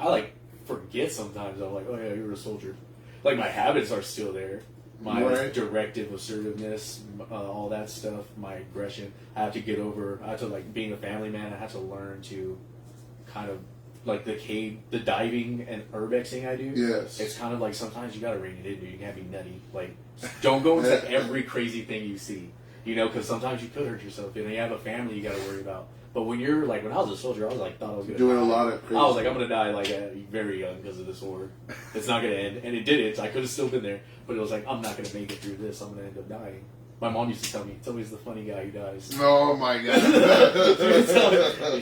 B: I like forget sometimes. I'm like, oh yeah, you were a soldier. Like, my habits are still there. My directive assertiveness, all that stuff, my aggression. I have to get over. I have to, like, being a family man, I have to learn to kind of, like, the diving and urbexing I do.
A: Yes.
B: It's kind of like sometimes you gotta rein it in, dude. You can't be nutty. Like, don't go into every crazy thing you see. Because sometimes you could hurt yourself, and you have a family you gotta worry about. But when you're like, when I was a soldier, I was like, thought I was gonna
A: doing
B: die.
A: a lot of crazy.
B: I was like, I'm gonna die like very young because of this war. It's not gonna end, and it didn't. I could have still been there, but it was like, I'm not gonna make it through this. I'm gonna end up dying. My mom used to tell me, it's always the funny guy who dies.
A: Oh my god!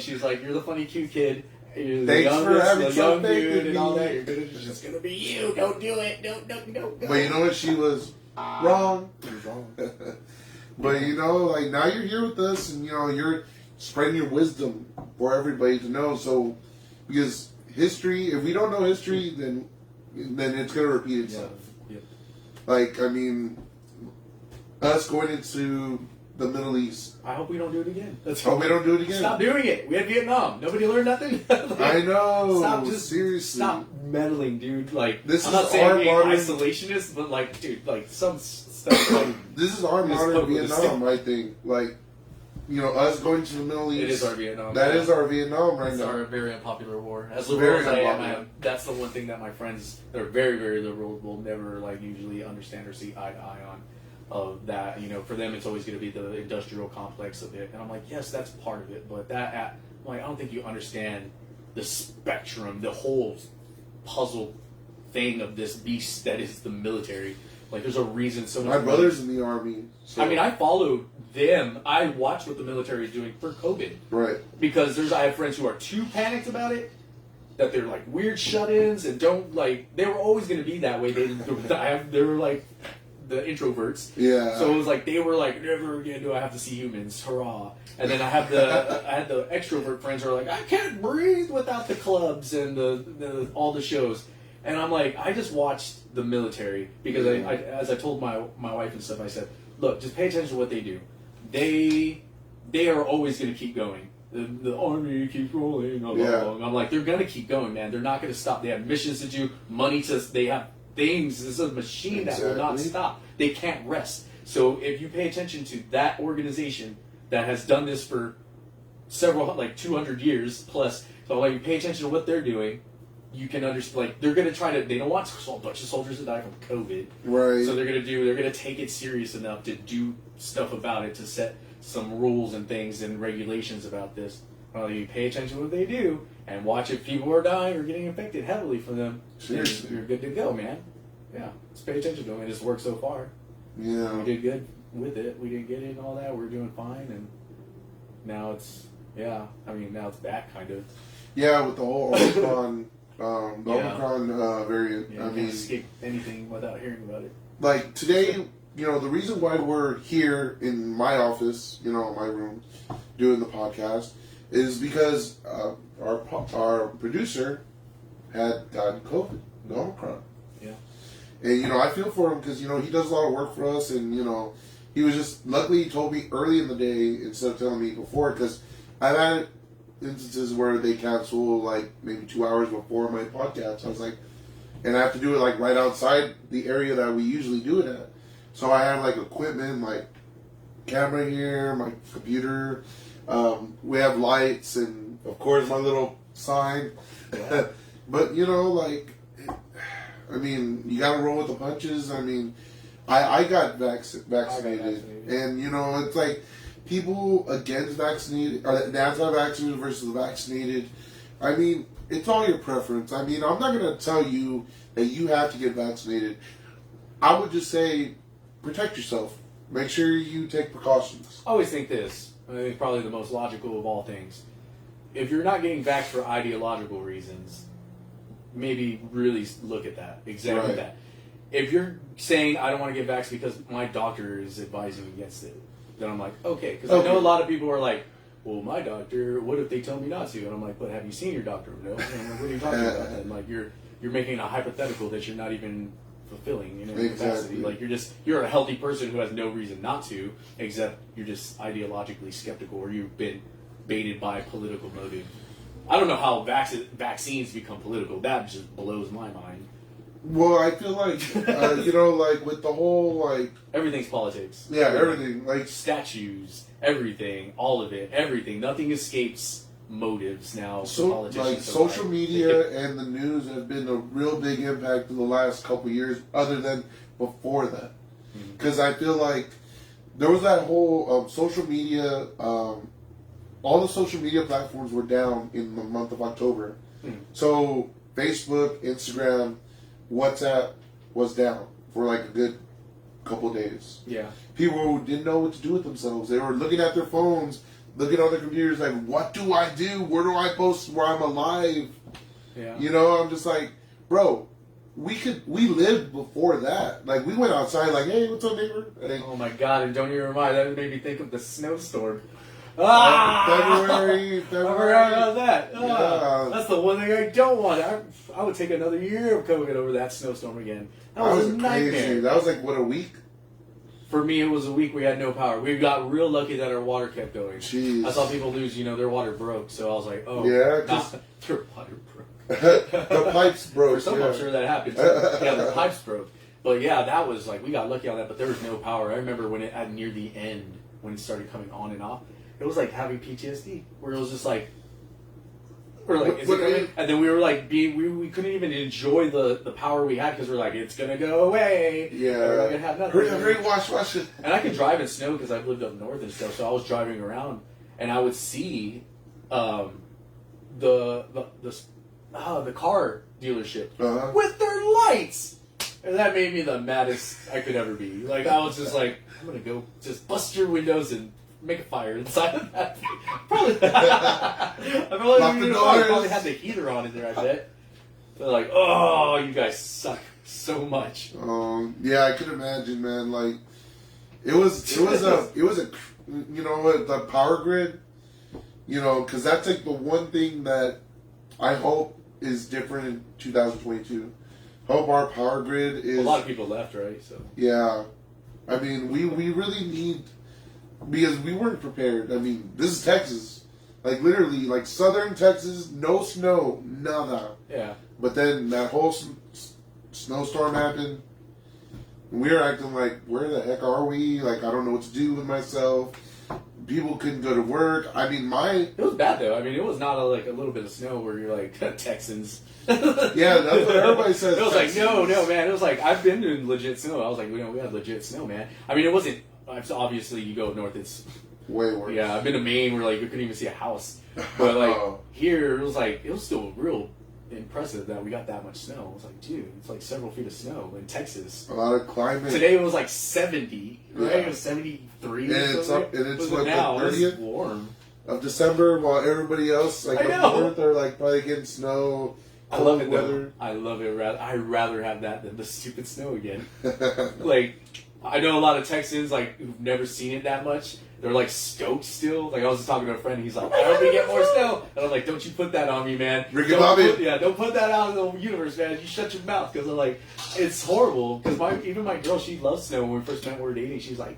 B: She was like, you're the funny cute kid. You're the
A: Thanks for having
B: the young
A: some faith
B: dude
A: in
B: and all
A: me.
B: that. It's just gonna be you. Don't do it. Don't.
A: But you know what? She was wrong.
B: She was wrong.
A: But like now you're here with us, and you're spreading your wisdom for everybody to know. So, because history, if we don't know history, then it's gonna repeat itself.
B: Yeah.
A: Like, I mean, us going into the Middle East.
B: I hope we don't do it again.
A: Hope we don't do it again.
B: Stop doing it. We had Vietnam. Nobody learned nothing.
A: I know.
B: Stop. Just
A: seriously.
B: Stop meddling, dude. Like,
A: this
B: I'm
A: is
B: not saying being
A: modern
B: isolationist, but like, dude, like some stuff. Like,
A: this is our modern Vietnam. I think. Like, us going to the Middle East.
B: It is our Vietnam.
A: That is our Vietnam right
B: it's
A: now.
B: our very unpopular war. As liberal as I am, that's the one thing that my friends that are very, very liberal will never usually understand or see eye to eye on. Of that, for them it's always going to be the industrial complex of it, and I'm like, yes, that's part of it, but I don't think you understand the spectrum, the whole puzzle thing of this beast that is the military. There's a reason so much.
A: My brother's in the Army. So.
B: I followed them. I watched what the military is doing for COVID.
A: Right.
B: Because I have friends who are too panicked about it, that they're weird shut-ins and don't they were always going to be that way. They were the introverts.
A: Yeah.
B: So it was they were never again do I have to see humans, hurrah. And then I had the extrovert friends who are I can't breathe without the clubs and the all the shows. And I'm I just watched the military because I as I told my wife and stuff, I said, look, just pay attention to what they do. They are always going to keep going. The army keeps rolling along.
A: Yeah.
B: I'm they're going to keep going, man. They're not going to stop. They have missions to do, money to, they have things. This is a machine that will not stop. They can't rest. So if you pay attention to that organization that has done this for several, 200 years plus, so you pay attention to what they're doing, you can understand, they're going to try to, they don't want a bunch of soldiers to die from COVID.
A: Right.
B: So they're going to take it serious enough to do stuff about it, to set some rules and things and regulations about this. Well, you pay attention to what they do and watch if people are dying or getting infected heavily from them. You're good to go, man. Yeah, just pay attention to them. It just worked so far.
A: Yeah.
B: We did good with it. We didn't get it and all that. We're doing fine. And now it's, now it's back, kind of.
A: Yeah, with the whole Omicron, Omicron variant.
B: Yeah, can't escape anything without hearing about it.
A: Today, the reason why we're here in my office, my room, doing the podcast, is because our producer had gotten COVID, the Omicron.
B: Yeah.
A: And, I feel for him because, he does a lot of work for us. And, he was just, luckily he told me early in the day instead of telling me before, because I've had instances where they cancel, maybe 2 hours before my podcast. I was and I have to do it, right outside the area that we usually do it at. So I have, equipment, camera here, my computer. We have lights and, of course, my little sign.
B: Yeah.
A: But, you got to roll with the punches. I got vaccinated. And, it's people against vaccinated, or the anti-vaccinated versus the vaccinated. It's all your preference. I'm not going to tell you that you have to get vaccinated. I would just say, protect yourself. Make sure you take precautions.
B: I always think this. I think probably the most logical of all things. If you're not getting vaxxed for ideological reasons, maybe really look at that. Examine
A: Right.
B: that. If you're saying, I don't want to get vaxxed because my doctor is advising against it, then I'm okay. Because I know a lot of people are well, my doctor, what if they tell me not to? And I'm but have you seen your doctor? No. And I'm what are you talking about then? You're making a hypothetical that you're not even fulfilling, capacity. You're a healthy person who has no reason not to, except you're just ideologically skeptical or you've been baited by political motive. I don't know how vaccines become political. That just blows my mind.
A: Well, I feel with the whole,
B: everything's politics.
A: Yeah, everything.
B: Statues, everything, all of it, everything. Nothing escapes motives now for politicians.
A: Social media and the news have been a real big impact in the last couple of years, other than before that. Because I feel there was that whole social media, all the social media platforms were down in the month of October. So Facebook, Instagram, WhatsApp was down for a good couple days.
B: Yeah. People
A: didn't know what to do with themselves. They were looking at their phones, looking on their computers, what do I do? Where do I post where I'm alive?
B: Yeah.
A: I'm just bro, we lived before that. We went outside hey, what's up, neighbor?
B: Oh my God, and don't even remind, that made me think of the snowstorm.
A: February.
B: I forgot about that.
A: Yeah.
B: That's the one thing I don't want. I would take another year of COVID over that snowstorm again. That was a nightmare.
A: Crazy. That was a week?
B: For me, it was a week we had no power. We got real lucky that our water kept going.
A: Jeez.
B: I saw people lose, their water broke. So I was oh.
A: Yeah,
B: their water broke.
A: The pipes broke.
B: For some, I'm sure that happened. Yeah, the pipes broke. But yeah, that was we got lucky on that, but there was no power. I remember when it at near the end, when it started coming on and off, it was like having PTSD, where it was just like, we're like, is
A: What-
B: it coming? And then we were like, we couldn't even enjoy the power we had because we're like, it's gonna go away.
A: Yeah.
B: We're not gonna have nothing.
A: Hurry, watch it.
B: And I can drive in snow because I've lived up north and stuff. So I was driving around and I would see the car dealership with their lights, and that made me the maddest I could ever be. Like I was just like, I'm gonna go just bust your windows and make a fire inside of that thing. Probably. I probably had the heater on in there. I bet. They're like, oh, you guys suck so much.
A: Yeah, I could imagine, man. Like, it was a, you know what, the power grid, you know, because that's like the one thing that I hope is different in 2022. Hope our power grid is.
B: A lot of people left, right? So.
A: Yeah, I mean, we really need, because we weren't prepared. I mean, this is Texas, like literally, like southern Texas, no snow, nada.
B: Yeah.
A: But then that whole snowstorm happened. We were acting like, where the heck are we? Like, I don't know what to do with myself. People couldn't go to work. I mean, it
B: was bad though. I mean, it was not like a little bit of snow where you're like Texans.
A: Yeah, that's what everybody says.
B: It was
A: Texans.
B: like no, man. It was like I've been in legit snow. I was like, we had legit snow, man. I mean, it wasn't. Obviously, you go north, it's
A: way worse.
B: Yeah, I've been to Maine where like you couldn't even see a house, but like here it was still real impressive that we got that much snow. I was like, dude, it's like several feet of snow in Texas.
A: A lot of climate.
B: Today it was like 70, right?
A: Yeah.
B: It was 73.
A: And it's up, and it's like
B: now,
A: the 30th
B: warm
A: of December, while everybody else, like up north, are like probably getting snow.
B: I love it
A: weather.
B: though. I love it. I'd rather have that than the stupid snow again. Like, I know a lot of Texans like who've never seen it that much. They're like stoked still. Like I was just talking to a friend. He's like, "I hope we get more snow." And I'm like, "Don't you put that on me, man? Don't put that out in the universe, man. You shut your mouth." Because I'm like, it's horrible. Because even my girl, she loves snow. When we first met, we were dating. She's like,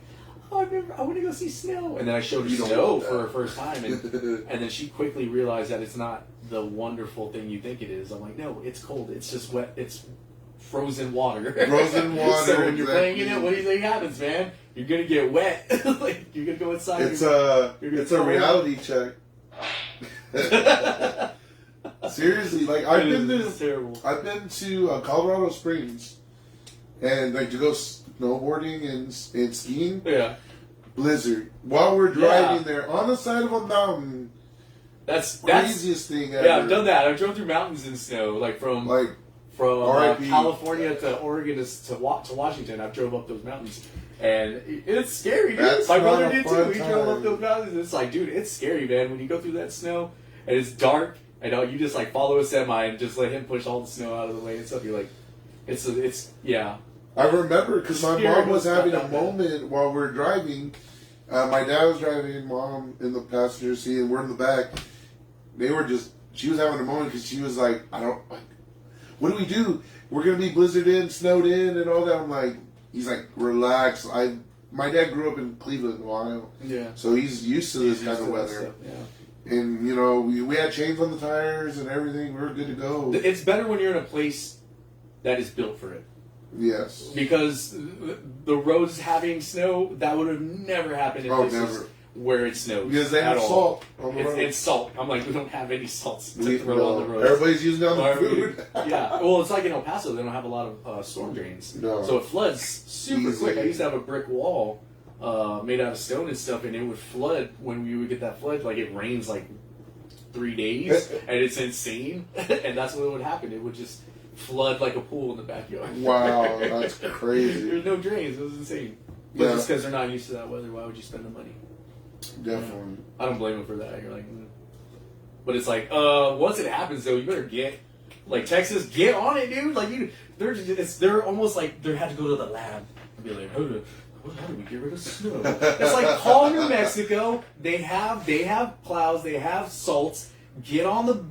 B: "Oh, I want to go see snow." And then I showed her snow for her first time, and then she quickly realized that it's not the wonderful thing you think it is. I'm like, no, it's cold. It's just wet. It's frozen water.
A: Frozen water.
B: So when you're playing in it, what do you think happens, man? You're gonna get wet. Like you're gonna go inside.
A: It's a reality check. Seriously, like I've been to Colorado Springs, and like to go snowboarding and skiing.
B: Yeah.
A: Blizzard. While we're driving there on the side of a mountain.
B: That's
A: craziest thing ever.
B: Yeah, I've done that. I drove through mountains in snow, like from California to Oregon to Washington. I drove up those mountains, and it's scary, dude.
A: That's
B: my brother did too.
A: He
B: drove up those mountains. It's like, dude, it's scary, man. When you go through that snow and it's dark, and you just like follow a semi and just let him push all the snow out of the way and stuff. You're like, it's yeah.
A: I remember because my mom was having a moment while we were driving. My dad was driving, mom in the passenger seat, and we're in the back. She was having a moment because she was like, what do we do? We're going to be blizzarded in, snowed in, and all that. I'm like, he's like, relax. My dad grew up in Cleveland, Ohio.
B: Yeah.
A: So he's used to this kind of weather.
B: Stuff, yeah.
A: And, you know, we had chains on the tires and everything. We were good to go.
B: It's better when you're in a place that is built for it.
A: Yes.
B: Because the roads having snow, that would have never happened in places where it snows.
A: Because they have salt on the road.
B: It's salt. I'm like, we don't have any salt to throw on the road.
A: Everybody's using it on the food.
B: Yeah. Well, it's like in El Paso, they don't have a lot of storm drains.
A: No.
B: So it floods super quick. I used to have a brick wall made out of stone and stuff, and it would flood when we would get that flood. Like, it rains like 3 days, and it's insane. And that's what would happen. It would just flood like a pool in the backyard.
A: Wow, that's crazy.
B: There's no drains. It was insane. But just because they're not used to that weather, why would you spend the money?
A: Definitely.
B: I don't blame them for that. You're like, but it's like, once it happens though, you better get, like Texas, get on it, dude. Like they're almost like they had to go to the lab and be like, how do we get rid of snow? It's like, call New Mexico. They have plows. They have salts. Get on the.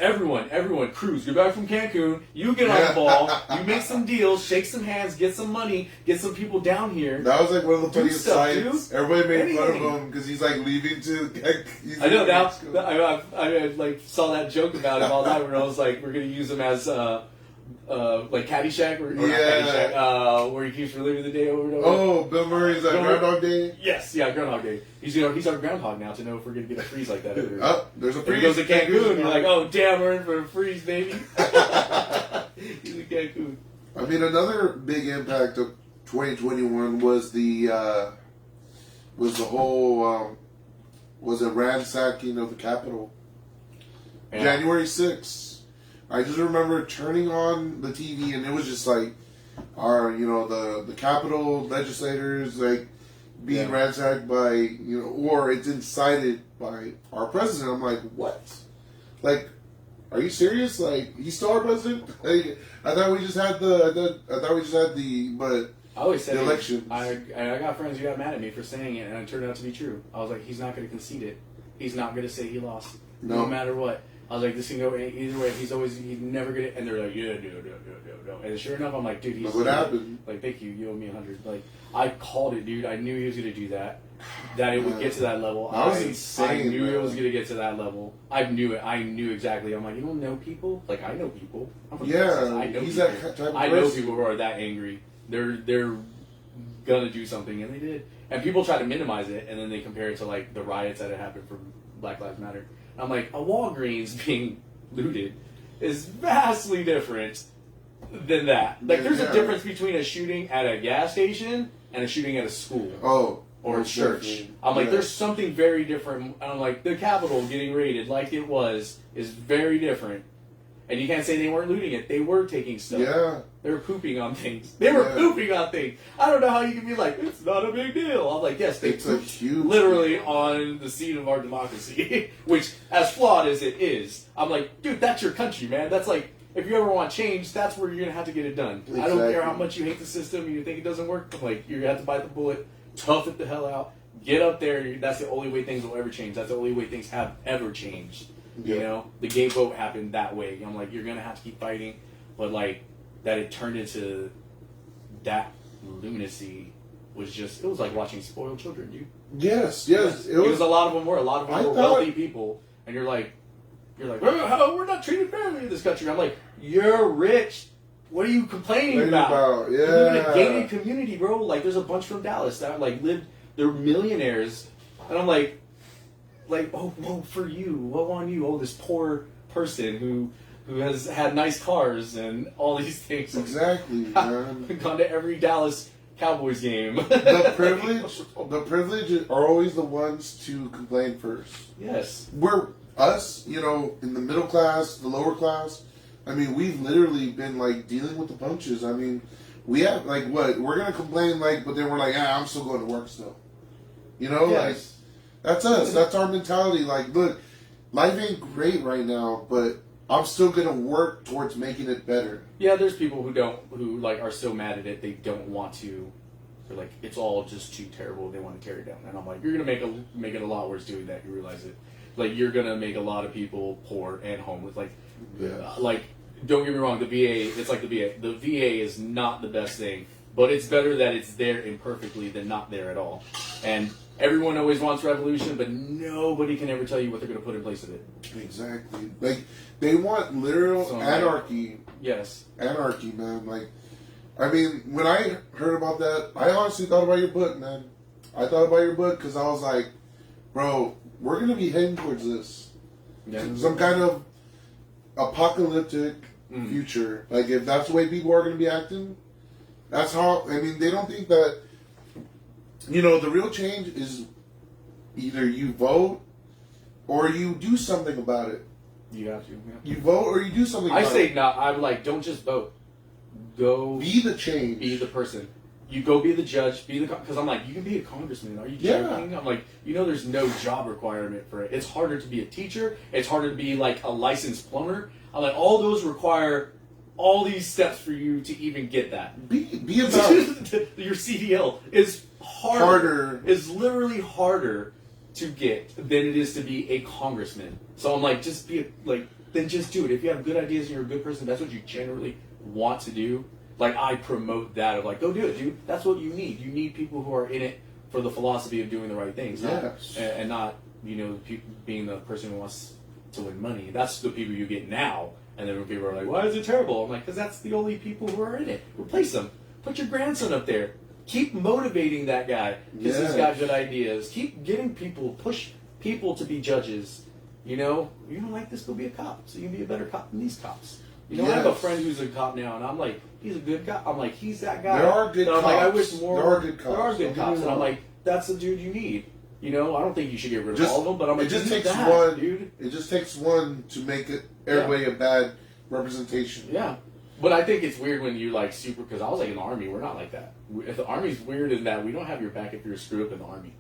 B: Everyone, crews, get back from Cancun. You get on the ball. You make some deals, shake some hands, get some money, get some people down here.
A: That was like one of the funniest sights. Everybody made fun of him because he's like leaving to.
B: I know that. I like saw that joke about him all night when I was like, we're gonna use him as like Caddyshack, or not
A: Yeah.
B: Caddyshack, where he keeps reliving the day over and over.
A: Oh, Bill Murray's like Groundhog Day.
B: Yes, yeah, Groundhog Day. He's our groundhog now to know if we're gonna get a freeze like that.
A: Oh, there's a
B: If
A: freeze.
B: he goes to Cancun, you're like, oh damn, we're in for a freeze, baby. He's in Cancun.
A: I mean, another big impact of 2021 was the whole was a ransacking of the Capitol.
B: Yeah.
A: January 6th. I just remember turning on the TV and it was just like the Capitol legislators like being ransacked by or it's incited by our president. I'm like, what? Like, are you serious? Like, he's still our president? Like, I thought we just had but
B: I always said
A: the elections.
B: I got friends who got mad at me for saying it, and it turned out to be true. I was like, he's not going to concede it. He's not going to say he lost, no matter what. I was like, this can go either way. He's never going to. And they're like, yeah, no. And sure enough, I'm like, dude, he's.
A: What happened?
B: Like, thank you. You owe me 100. Like, I called it, dude. I knew he was going to do that. That it would get to that level.
A: That was insane.
B: I knew it was going to get to that level. I knew it. I knew exactly. I'm like, you don't know people? Like, I know people. I'm from Texas. I know
A: he's
B: people.
A: that type of
B: I know
A: person.
B: people who are that angry. They're gonna do something, and they did. And people try to minimize it, and then they compare it to like the riots that had happened for Black Lives Matter. And I'm like, a Walgreens being looted is vastly different than that. Like, there's a difference between a shooting at a gas station and a shooting at a school.
A: Oh.
B: Or a church.
A: Definitely.
B: I'm like, there's something very different. And I'm like, the Capitol getting raided like it was is very different. And you can't say they weren't looting it. They were taking stuff.
A: Yeah.
B: They were pooping on things. They were pooping on things. I don't know how you can be like, it's not a big deal. I'm like, yes, they pooped literally on the seat of our democracy, which, as flawed as it is, I'm like, dude, that's your country, man. That's like, if you ever want change, that's where you're going to have to get it done. Exactly. I don't care how much you hate the system and you think it doesn't work. I'm like, you're going to have to bite the bullet, tough it the hell out, get up there. That's the only way things will ever change. That's the only way things have ever changed.
A: Yeah.
B: You know, the gay vote happened that way. I'm like, you're going to have to keep fighting. But, like, that it turned into that lunacy was just, it was like watching spoiled children, dude.
A: Yes.
B: It was a lot of them were. A lot of them were wealthy people. And you're like, we're not treated fairly in this country. I'm like, you're rich. What are you complaining about?
A: Yeah.
B: You live in a gated community, bro. Like, there's a bunch from Dallas that, like, they're millionaires. And I'm like, oh, well, for you, woe on you, this poor person who has had nice cars and all these things.
A: Exactly, man.
B: Gone to every Dallas Cowboys game.
A: The privileged are always the ones to complain first.
B: Yes.
A: We're us, in the middle class, the lower class. I mean, we've literally been like dealing with the punches. I mean, we have like what we're gonna complain but then we're like, I'm still going to work still.
B: Yes.
A: Like. That's us. That's our mentality. Like, look, life ain't great right now, but I'm still gonna work towards making it better.
B: Yeah, there's people who are so mad at it they don't want to. They're like, it's all just too terrible. They want to tear it down, and I'm like, you're gonna make it a lot worse doing that. You realize it? Like, you're gonna make a lot of people poor and homeless. Like, don't get me wrong. The VA, it's like the VA. The VA is not the best thing, but it's better that it's there imperfectly than not there at all. And everyone always wants revolution, but nobody can ever tell you what they're going to put in place of it.
A: Exactly. Like, they want literal anarchy.
B: Yes.
A: Anarchy, man. Like, I mean, when I heard about that, I honestly thought about your book, man. I thought about your book because I was like, bro, we're going to be heading towards this.
B: Yeah.
A: Some kind of apocalyptic future. Like, if that's the way people are going to be acting, that's how, I mean, they don't think that, the real change is either you vote or you do something about it.
B: You have to. Yeah.
A: You vote or you do something about it.
B: I say no. I'm like, don't just vote. Go
A: be the change.
B: Be the person. You go be the judge. Because I'm like, you can be a congressman. Are you joking? I'm like, there's no job requirement for it. It's harder to be a teacher. It's harder to be like a licensed plumber. I'm like, all those require all these steps for you to even get that.
A: Be about
B: your CDL is harder. Is literally harder to get than it is to be a congressman. So I'm like, then just do it. If you have good ideas and you're a good person, that's what you generally want to do. Like, I promote that of like, go do it, dude. That's what you need. You need people who are in it for the philosophy of doing the right things, and not being the person who wants to win money. That's the people you get now. And then when people are like, why is it terrible? I'm like, because that's the only people who are in it. Replace them. Put your grandson up there. Keep motivating that guy because he's got good ideas. Keep getting people, push people to be judges. You know, you don't like this, go be a cop. So you can be a better cop than these cops. You know, I have a friend who's a cop now, and I'm like, he's a good cop. I'm like, he's that guy.
A: There are good cops.
B: I'm like, I wish more.
A: There are good cops.
B: There are good cops, and I'm like, that's the dude you need. You know, I don't think you should get rid of all of them, but I'm like,
A: it just takes one, dude. It just takes one to make it everybody a bad representation.
B: Yeah. But I think it's weird when you like super, because I was like in the Army, we're not like that. The Army's weird in that we don't have your back if you're screwed up in the Army.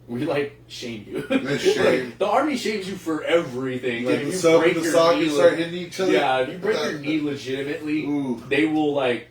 B: We like shame you.
A: Shame.
B: The Army shames you for everything.
A: Like
B: if
A: you break your knee, you start hitting each other.
B: Yeah, if you break your knee legitimately, they will like,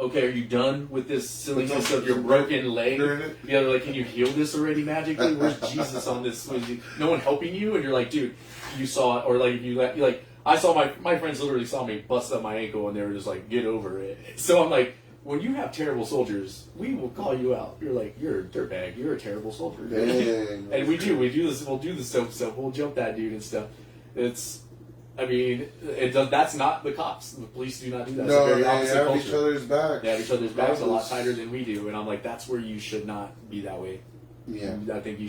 B: okay, are you done with this silliness of your broken leg? Yeah, they're like, can you heal this already magically? Where's Jesus on this? No one helping you? And you're like, dude, you saw it, or like you like. I saw my friends literally saw me bust up my ankle, and they were just like, get over it. So I'm like, when you have terrible soldiers, we will call you out. You're like, you're a dirtbag. You're a terrible soldier.
A: Dang.
B: And we do this. We'll do the soap stuff. We'll jump that dude and stuff. It's, I mean, that's not the cops. The police do not do that.
A: No,
B: it's a very
A: they
B: opposite
A: have
B: culture.
A: each other's back.
B: They have each other's backs a lot tighter than we do. And I'm like, that's where you should not be that way.
A: Yeah.
B: I think you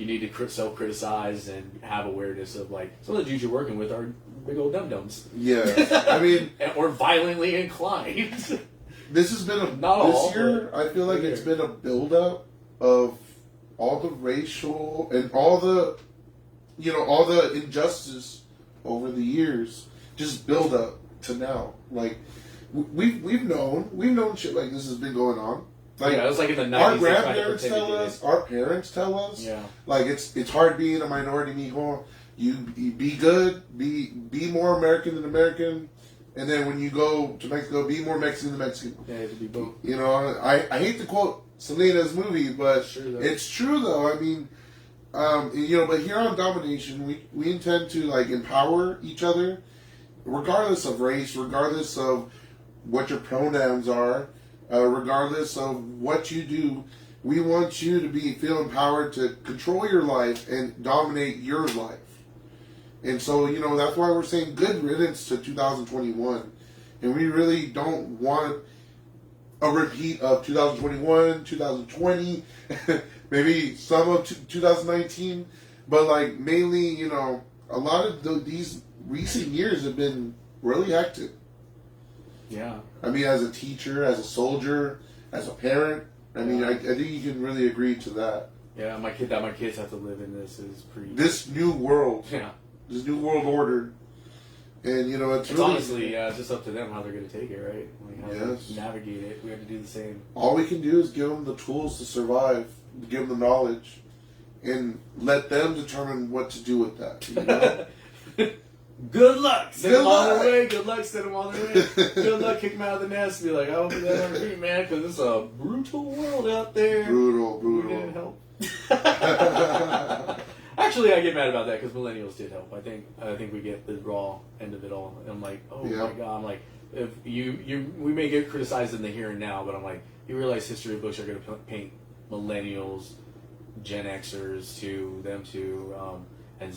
B: need to self-criticize and have awareness of like, some of the dudes you're working with are big old dum-dums.
A: Yeah. I mean.
B: Or violently inclined.
A: This has been this year, I feel like it's been a build-up of all the racial and all the injustice over the years, just build up to now. Like we've known shit like this has been going on. Like,
B: it was like in the 90s.
A: Our grandparents tell us, our parents tell us, like it's hard being a minority, mijo. You be good, be more American than American. And then when you go to Mexico, be more Mexican than Mexican.
B: Yeah, it would be both.
A: You know, I hate to quote Selena's movie, but it's true though. I mean, but here on Domination, we intend to like empower each other, regardless of race, regardless of what your pronouns are, regardless of what you do. We want you to feel empowered to control your life and dominate your life. And so, that's why we're saying good riddance to 2021. And we really don't want a repeat of 2021, 2020, maybe some of 2019. But, like, mainly, a lot of these recent years have been really hectic.
B: Yeah.
A: I mean, as a teacher, as a soldier, as a parent, I mean, I think you can really agree to that.
B: Yeah, my kids have to live in this is pretty...
A: This new world.
B: Yeah.
A: This new world order. And, it's really...
B: honestly, it's just up to them how they're going to take it, right? Like how to navigate it. We have to do the same.
A: All we can do is give them the tools to survive, give them the knowledge, and let them determine what to do with that,
B: Good luck! Send them on their way. Good luck, send them on their way. Good luck, kick them out of the nest. Be like, I hope you're on your feet, man, because it's a brutal world out there.
A: Brutal.
B: We didn't help. Actually, I get mad about that because millennials did help. I think we get the raw end of it all. And I'm like, oh my god! I'm like, if we may get criticized in the here and now, but I'm like, you realize history books are going to paint millennials, Gen Xers and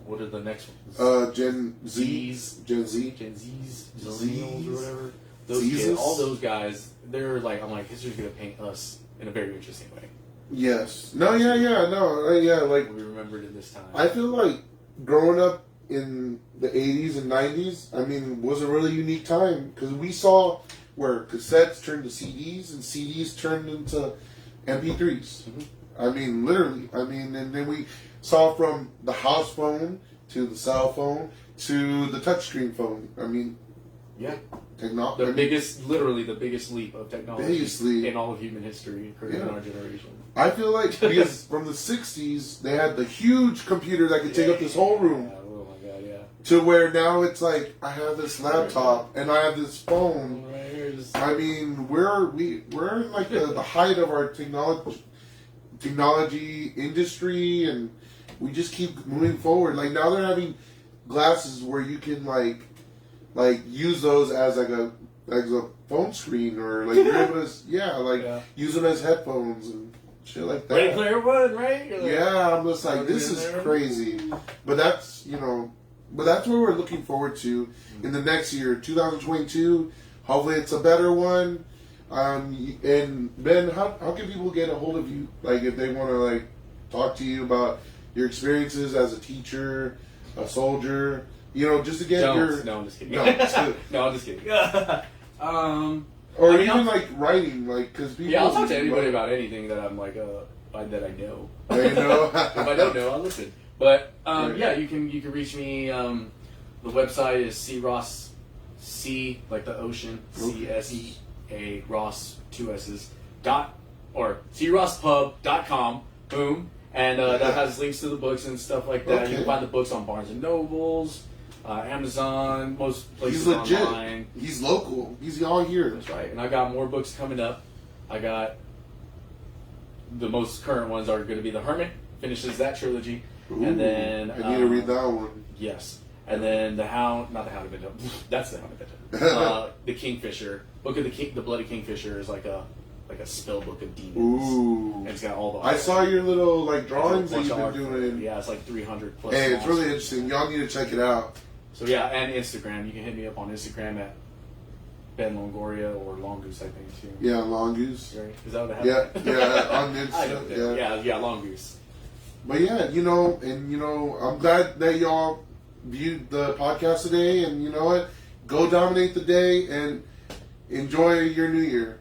B: what are the next ones?
A: Gen Z's,
B: Zillennials or whatever. Those kids, all those guys, they're like, I'm like, history's going to paint us in a very interesting way.
A: Yes. No, yeah, like...
B: We remembered in this time.
A: I feel like growing up in the 80s and 90s, I mean, was a really unique time. Because we saw where cassettes turned to CDs and CDs turned into MP3s. Mm-hmm. I mean, literally. I mean, and then we saw from the house phone to the cell phone to the touchscreen phone. I mean...
B: Yeah.
A: Literally
B: the biggest leap of technology in all of human history in our generation.
A: I feel like because from the 60s, they had the huge computer that could take up this whole room.
B: Yeah. Oh my god, yeah.
A: To where now it's like, I have this laptop and I have this phone.
B: Right here,
A: I mean, we're in like the height of our technology industry, and we just keep moving forward. Like now they're having glasses where you can like use those as a phone screen, or like you're able to use them as headphones and shit like that.
B: Ready Player One, right?
A: Yeah, I'm just like, this is crazy. But that's but that's what we're looking forward to in the next year, 2022. Hopefully, it's a better one. And Ben, how can people get a hold of you? Like, if they want to like talk to you about your experiences as a teacher, a soldier, just to get your.
B: No, I'm just kidding.
A: No,
B: no, I'm just kidding.
A: Or
B: I mean,
A: even like writing, like because people.
B: Yeah, I'll talk to anybody about anything that I'm like that I know.
A: They know.
B: If I don't know, I'll listen. But
A: Right.
B: yeah, you can reach me. The website is CRoss, C like the ocean, CSEA Ross 2 S's or crosspub.com. Boom, and that has links to the books and stuff like that.
A: Okay.
B: You can find the books on Barnes and Nobles, Amazon, most places
A: He's legit.
B: online.
A: He's local. He's all here.
B: That's right. And I got more books coming up. I got the most current ones are going to be The Hermit, finishes that trilogy.
A: Ooh,
B: and then
A: I need to read that one.
B: Yes. And then The Hound, not The Hound of Vinda. That's The Hound of Vinda. The Kingfisher. Book of the Bloody Kingfisher is like a spell book of demons.
A: Ooh.
B: And it's got all the
A: I saw your little like drawings that
B: bunch
A: you've
B: of
A: been
B: art.
A: doing.
B: Yeah, it's like 300 plus.
A: Hey, it's really
B: monsters.
A: interesting. Y'all need to check it out.
B: So yeah, and Instagram. You can hit me up on Instagram at Ben Longoria or Longoose, I think too.
A: Yeah, Long Goose.
B: Right? Is that what I
A: Yeah,
B: have?
A: yeah, on
B: I know
A: Insta.
B: that.
A: Yeah.
B: Yeah, Longoose.
A: But yeah, I'm glad that y'all viewed the podcast today, and you know what? Go dominate the day and enjoy your new year.